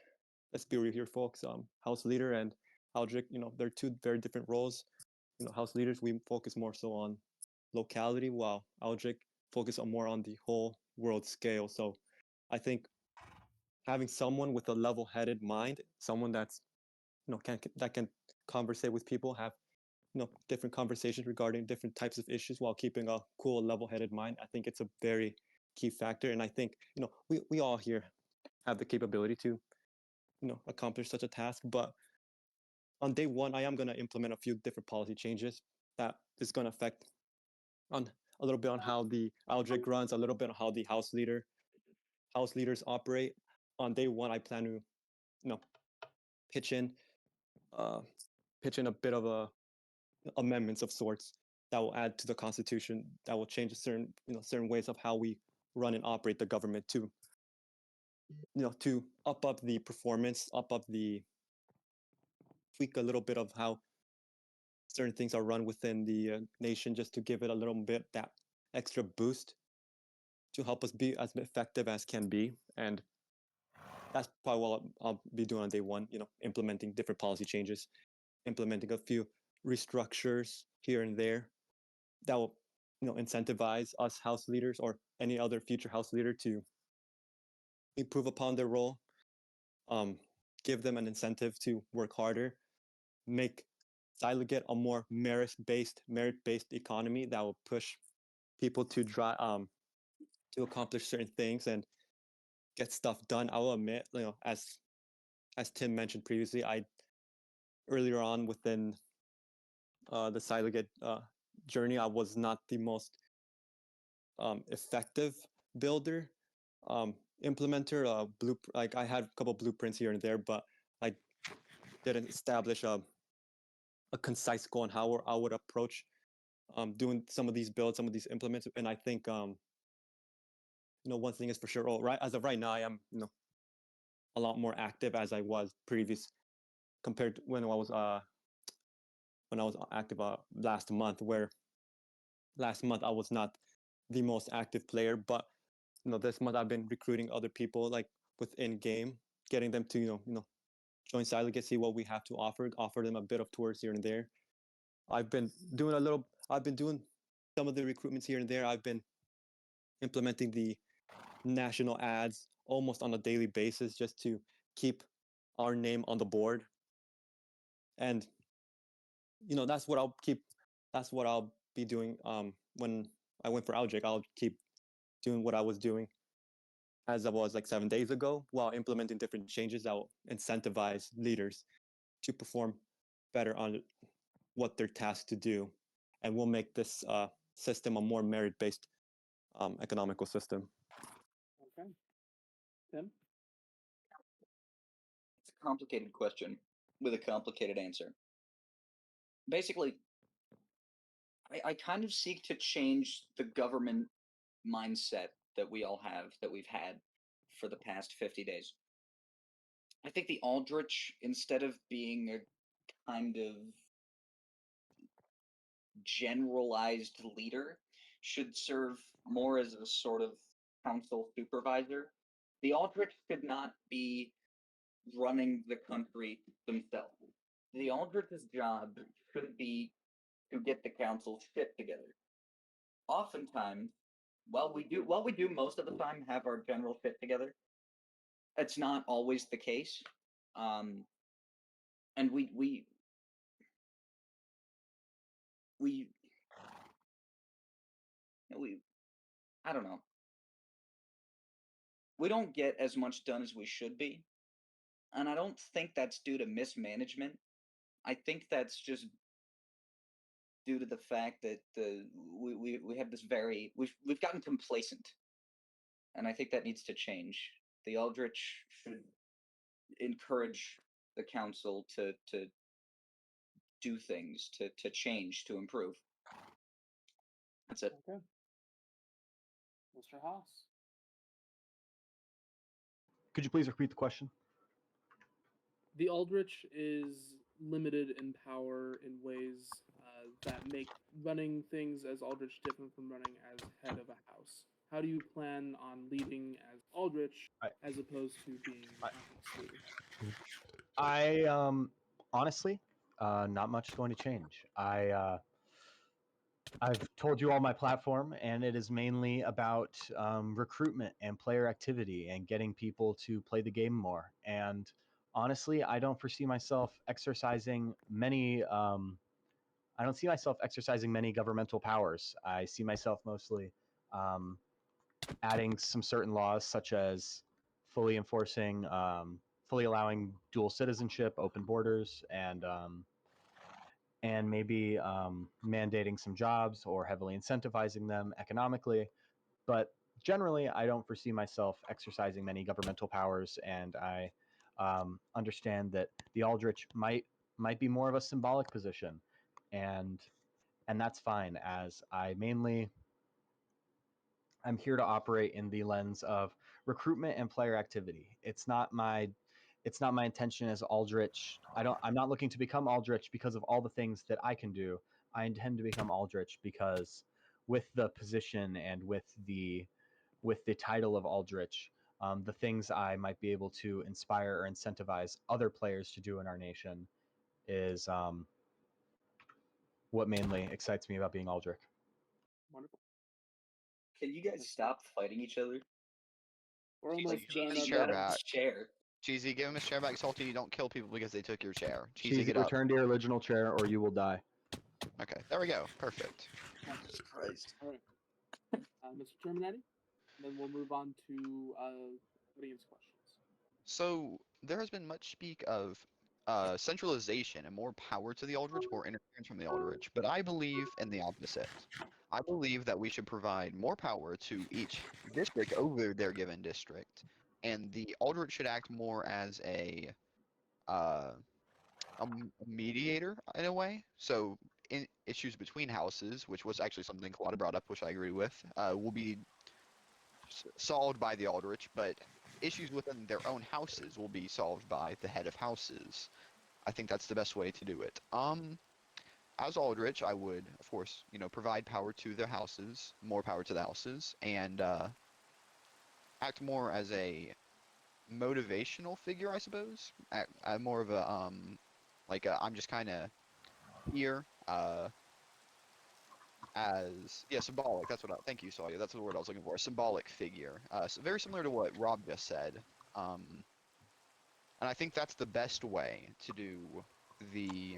be real here, folks. House leader and Aldrich, they're two very different roles. House leaders, we focus more so on locality, while Aldrich focus on more on the whole world scale. So I think having someone with a level-headed mind, someone that's that can conversate with people, have different conversations regarding different types of issues while keeping a cool, level-headed mind. I think it's a very key factor, and I think we all here have the capability to accomplish such a task. But on day one, I am going to implement a few different policy changes that is going to affect on a little bit on how the Aldrich runs, a little bit on how the house leaders operate. On day one, I plan to pitch in a bit of amendments of sorts that will add to the Constitution, that will change certain ways of how we run and operate the government to up the performance, tweak a little bit of how certain things are run within the nation, just to give it a little bit that extra boost to help us be as effective as can be. And that's probably what I'll be doing on day one, implementing different policy changes, implementing a few restructures here and there that will incentivize us house leaders or any other future house leader to improve upon their role, give them an incentive to work harder, make Scilogete a more merit-based economy that will push people to accomplish certain things and get stuff done. I will admit, as Tim mentioned previously, earlier on within the Scilogete journey, I was not the most effective builder, implementer. Like I had a couple blueprints here and there, but I didn't establish a concise goal on how I would approach doing some of these builds, some of these implements. And I think one thing is for sure. As of right now, I am a lot more active as I was previous compared to when I was active last month. Where last month I was not the most active player, but this month I've been recruiting other people like within game, getting them to join Scilogete, see what we have to offer them a bit of tours here and there. I've been doing some of the recruitments here and there. I've been implementing the national ads almost on a daily basis just to keep our name on the board. And that's what I'll be doing when I went for Aldrich. I'll keep doing what I was doing as I was like 7 days ago, while implementing different changes that will incentivize leaders to perform better on what they're tasked to do, and we'll make this system a more merit-based economical system.
Okay. Tim?
It's a complicated question with a complicated answer. Basically, I kind of seek to change the government mindset that we all have, that we've had for the past 50 days. I think the Aldrich, instead of being a kind of generalized leader, should serve more as a sort of council supervisor. The Aldrich should not be running the country themselves. The Aldrich's job should be to get the council shit together. Oftentimes, while we do most of the time have our general shit together, it's not always the case. And we I don't know. We don't get as much done as we should be. And I don't think that's due to mismanagement. I think that's just due to the fact that we have this we've gotten complacent. And I think that needs to change. The Aldrich should encourage the council to do things, to change, to improve. That's it.
Okay. Mr. Haas?
Could you please repeat the question?
The Aldrich is limited in power in ways that make running things as Aldrich different from running as head of a house. How do you plan on leading as Aldrich as opposed to being a house leader?
I honestly, not much is going to change. I've told you all my platform, and it is mainly about recruitment and player activity and getting people to play the game more. And honestly, I don't foresee myself exercising many. I don't see myself exercising many governmental powers. I see myself mostly adding some certain laws, such as fully enforcing, fully allowing dual citizenship, open borders, and maybe mandating some jobs or heavily incentivizing them economically. But generally, I don't foresee myself exercising many governmental powers, and I understand that the Aldrich might be more of a symbolic position, and that's fine, as I'm here to operate in the lens of recruitment and player activity. It's not my intention as Aldrich. I'm not looking to become Aldrich because of all the things that I can do. I intend to become Aldrich because with the position and with the title of Aldrich, the things I might be able to inspire or incentivize other players to do in our nation is what mainly excites me about being Aldrich.
Wonderful.
Can you guys stop fighting each other?
We're
Cheesy,
almost
give
done.
his
up
chair
there.
back.
Chair.
Cheesy, give him his chair back. Salty, you don't kill people because they took your chair. Cheesy,
Cheesy,
get up.
return to your original chair or you will die.
Okay, there we go. Perfect.
Jesus Christ.
All right. Mr. Terminetti? Then we'll move on to audience questions.
So there has been much speak of centralization and more power to the Aldrich, more interference from the Aldrich, but I believe in the opposite. I believe that we should provide more power to each district over their given district, and the Aldrich should act more as a mediator in a way. So in issues between houses, which was actually something Kalada brought up, which I agree with, will be solved by the Aldrich, but issues within their own houses will be solved by the head of houses. I think that's the best way to do it. As Aldrich, I would, of course, provide power to their houses, more power to the houses, and act more as a motivational figure, I suppose. More of a I'm just kind of here as symbolic. That's what thank you, Sawyer. That's the word I was looking for. A symbolic figure. So very similar to what Rob just said. And I think that's the best way to do the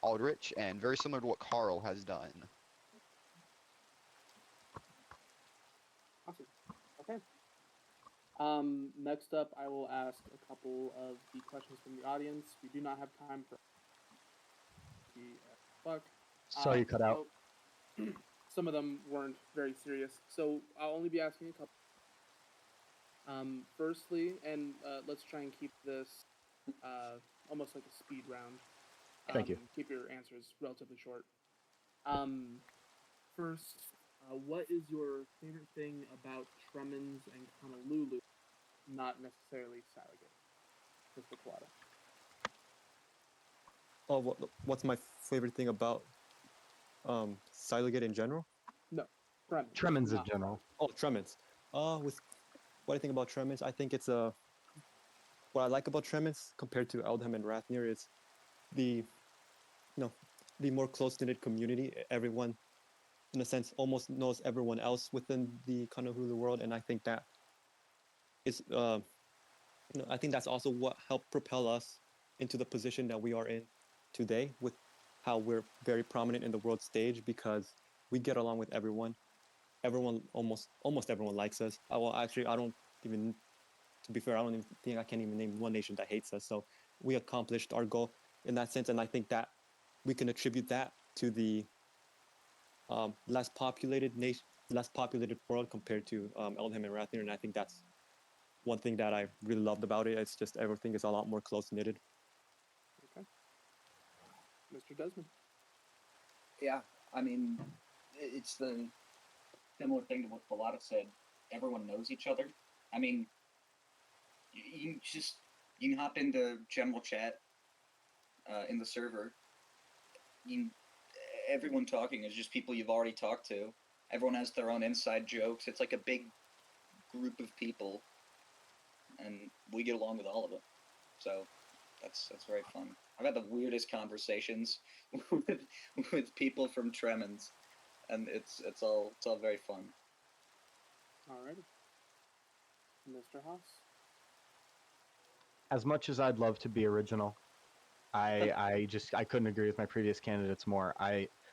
Aldrich, and very similar to what Carl has done.
Awesome. Okay. Next up, I will ask a couple of the questions from the audience. We do not have time for fuck.
So you cut out.
So some of them weren't very serious, so I'll only be asking a couple. Firstly, and let's try and keep this almost like a speed round.
Thank you.
Keep your answers relatively short. First, what is your favorite thing about Tremens and Honolulu? Not necessarily Scilogete. Mr. Quada.
Oh, what's my favorite thing about Scilogete in general?
No, Tremens.
Tremens in
not
general.
Oh, Tremens. With what I think about Tremens, I think it's a what I like about Tremens compared to Eldham and Rathnir is the the more close-knit community. Everyone, in a sense, almost knows everyone else within the Kanahulu world, and I think that is I think that's also what helped propel us into the position that we are in today, with how we're very prominent in the world stage because we get along with everyone. Everyone, almost everyone likes us. Well, actually, I don't even. To be fair, I don't even think I can't even name one nation that hates us. So we accomplished our goal in that sense, and I think that we can attribute that to the less populated nation, less populated world compared to Eldham and Rathnir, and I think that's one thing that I really loved about it. It's just everything is a lot more close knitted.
Okay. Mr. Desmond.
Yeah, I mean, it's the similar thing to what Bellotta said. Everyone knows each other. I mean, you can hop into general chat in the server. Everyone talking is just people you've already talked to. Everyone has their own inside jokes. It's like a big group of people, and we get along with all of them. So that's very fun. I've had the weirdest conversations with people from Tremens, and it's all very fun.
Alrighty. Mr. Haas.
As much as I'd love to be original, I couldn't agree with my previous candidates more.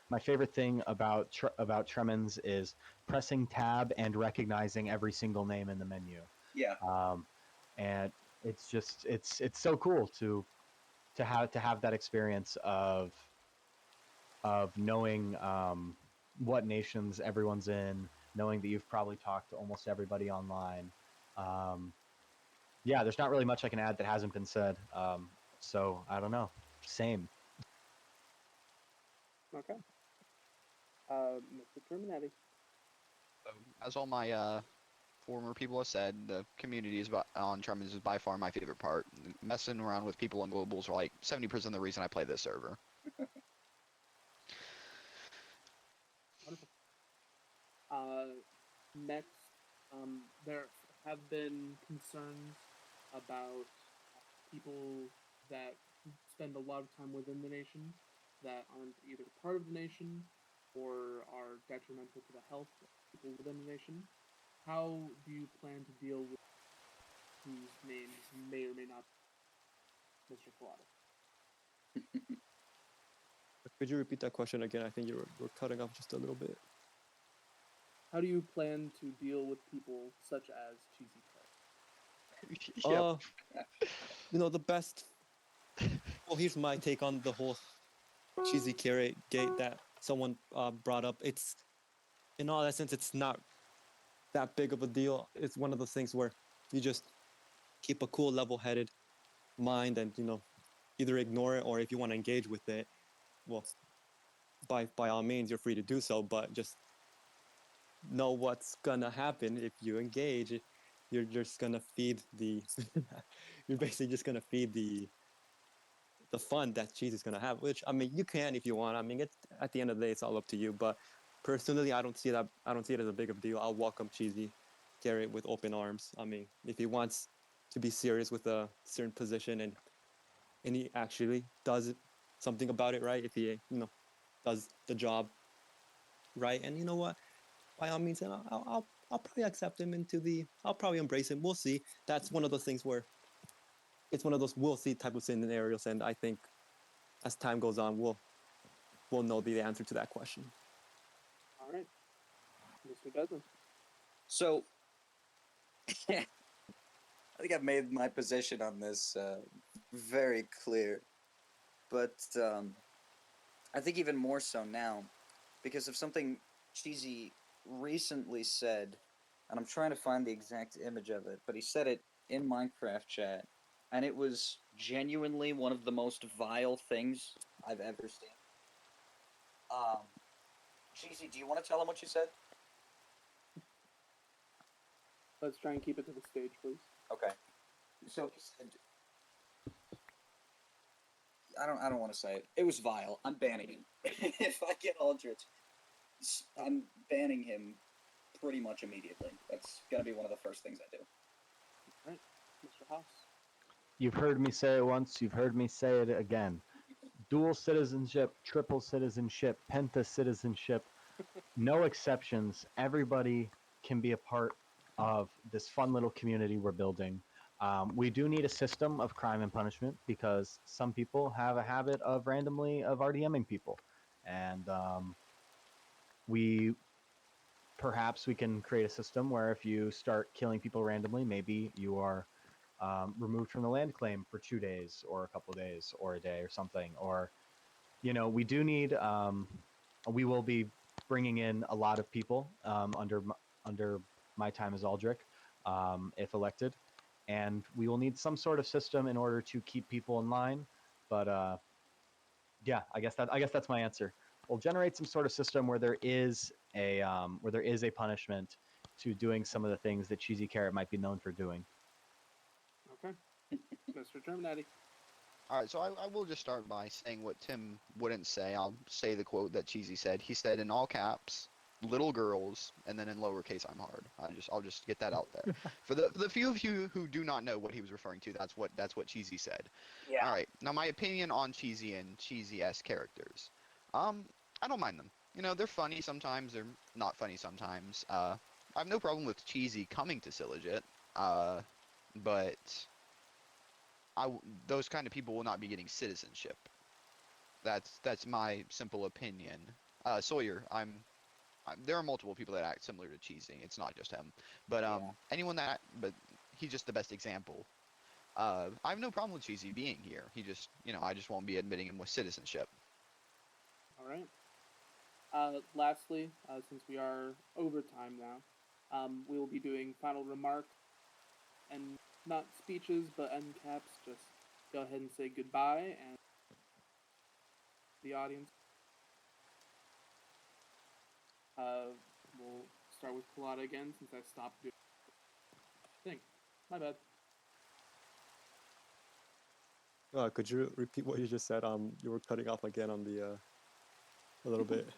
My favorite thing about Tremens is pressing tab and recognizing every single name in the menu.
Yeah.
And it's just it's so cool to have that experience of knowing what nations everyone's in, knowing that you've probably talked to almost everybody online. Yeah, there's not really much I can add that hasn't been said. So I don't know. Same.
Okay. Mr. Terminetti.
So, as all my former people have said, the community on Tremens is by far my favorite part. Messing around with people on globals are like 70% of the reason I play this server.
Wonderful. Next, there have been concerns about people that spend a lot of time within the nation that aren't either part of the nation or are detrimental to the health of people within the nation. How do you plan to deal with whose names may or may not be Mr. Colada?
Could you repeat that question again? I think you were cutting off just a little bit.
How do you plan to deal with people such as Cheesy Clay?
The best. Well, here's my take on the whole cheesy carrot gate that someone brought up. It's in all essence, it's not that big of a deal. It's one of those things where you just keep a cool, level-headed mind, and either ignore it, or if you want to engage with it, well, by all means, you're free to do so. But just know what's gonna happen if you engage. You're just gonna feed the. You're basically just gonna feed the fun that cheese is gonna have. Which, I mean, you can if you want. I mean, it's at the end of the day, it's all up to you. But personally, I don't see that. I don't see it as a big of a deal. I'll welcome Cheesy Carrot with open arms. I mean, if he wants to be serious with a certain position and he actually does something about it, right? If he does the job right, and you know what, by all means, and I'll probably accept him into the. I'll probably embrace him. We'll see. That's one of those things where it's one of those we'll see type of scenarios, and I think as time goes on, we'll know the answer to that question.
All right, Mr. Desmond.
So, I think I've made my position on this very clear. But I think even more so now, because of something Cheesy recently said, and I'm trying to find the exact image of it, but he said it in Minecraft chat, and it was genuinely one of the most vile things I've ever seen. Cheesy, do you want to tell him what you said?
Let's try and keep it to the stage, please.
Okay. So he said, I don't want to say it. It was vile. I'm banning him. If I get Aldrich, I'm banning him pretty much immediately. That's gonna be one of the first things I do.
All right, Mr. Haas.
You've heard me say it once, you've heard me say it again. Dual citizenship, triple citizenship, penta citizenship, no exceptions. Everybody can be a part of this fun little community we're building. We do need a system of crime and punishment because some people have a habit of randomly of RDMing people, and we perhaps we can create a system where if you start killing people randomly, maybe you are removed from the land claim for 2 days or a couple days or a day or something. Or, we do need. We will be bringing in a lot of people under my time as Aldrich, if elected, and we will need some sort of system in order to keep people in line. But yeah, I guess that's my answer. We'll generate some sort of system where there is a punishment to doing some of the things that Cheesy Carrot might be known for doing.
Okay, Mr. Terminati.
All right, so I will just start by saying what Tim wouldn't say. I'll say the quote that Cheesy said. He said in all caps, "Little girls," and then in lowercase, "I'm hard." I'll just get that out there. For the few of you who do not know what he was referring to, that's what Cheesy said.
Yeah.
All right, now my opinion on Cheesy and Cheesy-esque characters. I don't mind them. They're funny sometimes. They're not funny sometimes. I have no problem with Cheesy coming to Scilogete. But those kind of people will not be getting citizenship. That's my simple opinion. Sawyer, there are multiple people that act similar to Cheesy. It's not just him, but but he's just the best example. I have no problem with Cheesy being here. He just, I just won't be admitting him with citizenship.
All right. Lastly, since we are over time now, we will be doing final remarks and not speeches, but end caps. Just go ahead and say goodbye and the audience. We'll start with Colada again since I stopped doing the thing. My bad.
Could you repeat what you just said? You were cutting off again on the a little bit.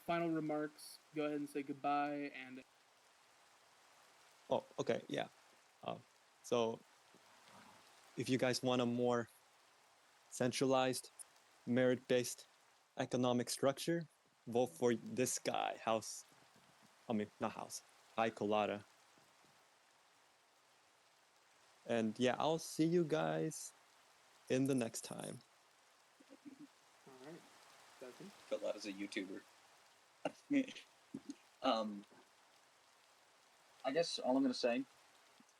Final remarks. Go ahead and say goodbye and.
Oh, okay, yeah. So if you guys want a more centralized, merit-based economic structure, vote for this guy, not House, Hi Colada. And yeah, I'll see you guys in the next time.
All right. Desmond?
Colada's a YouTuber. I guess all I'm gonna say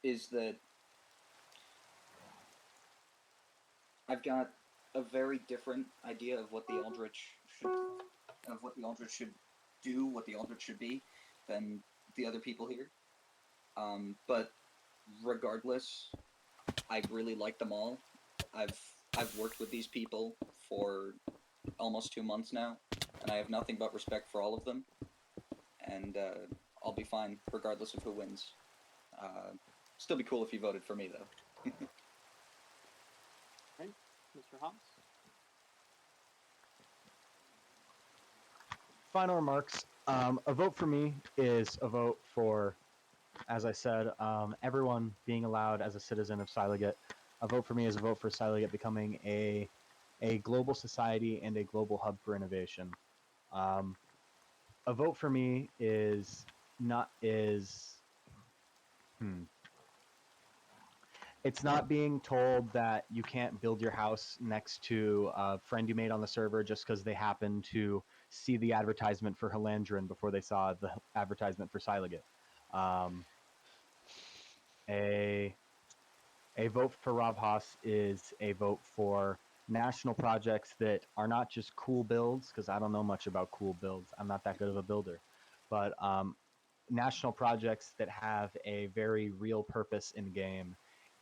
is that I've got a very different idea of what the Aldrich should do, what the Aldrich should be, than the other people here. But regardless, I really like them all. I've worked with these people for almost 2 months now, and I have nothing but respect for all of them. And I'll be fine regardless of who wins. Still be cool if you voted for me, though.
Okay. Mr. Haas?
Final remarks. A vote for me is a vote for, as I said, everyone being allowed as a citizen of Scilogete. A vote for me is a vote for Scilogete becoming a global society and a global hub for innovation. A vote for me is not is. It's not being told that you can't build your house next to a friend you made on the server just because they happen to see the advertisement for Halandrin before they saw the advertisement for Scilogete. A vote for Rob Haas is a vote for national projects that are not just cool builds, because I don't know much about cool builds. I'm not that good of a builder, but national projects that have a very real purpose in game.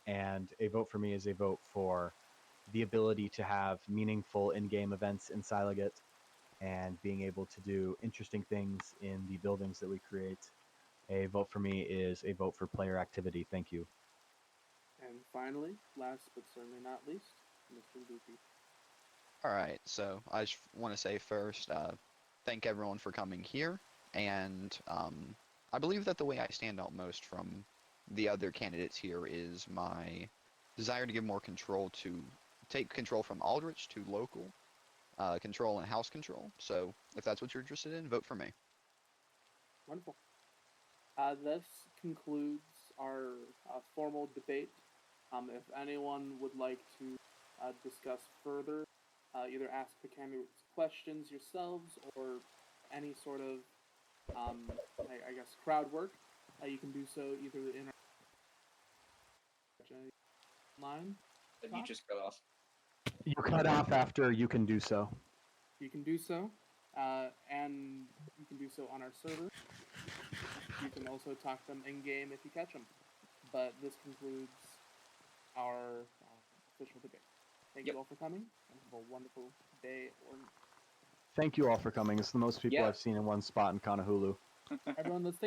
And a vote for me is a vote for the ability to have meaningful in-game events in Scilogete and being able to do interesting things in the buildings that we create. A vote for me is a vote for player activity. Thank you.
And finally, last but certainly not least, Mr. Loopy.
All right, so I just want to say first, thank everyone for coming here, and I believe that the way I stand out most from the other candidates here is my desire to give more control to take control from Aldrich to local control and house control. So if that's what you're interested in, vote for me.
Wonderful. This concludes our formal debate. If anyone would like to discuss further, either ask the candidates questions yourselves or any sort of, I guess, crowd work, you can do so either in our line.
You just cut off.
You cut off after you can do so.
You can do so, and you can do so on our server. You can also talk them in game if you catch them. But this concludes our official debate. Thank you all for coming, and have a wonderful day or night.
Thank you all for coming. It's the most people
Yeah.
I've seen in one spot in Kanahulu.
Everyone, let's take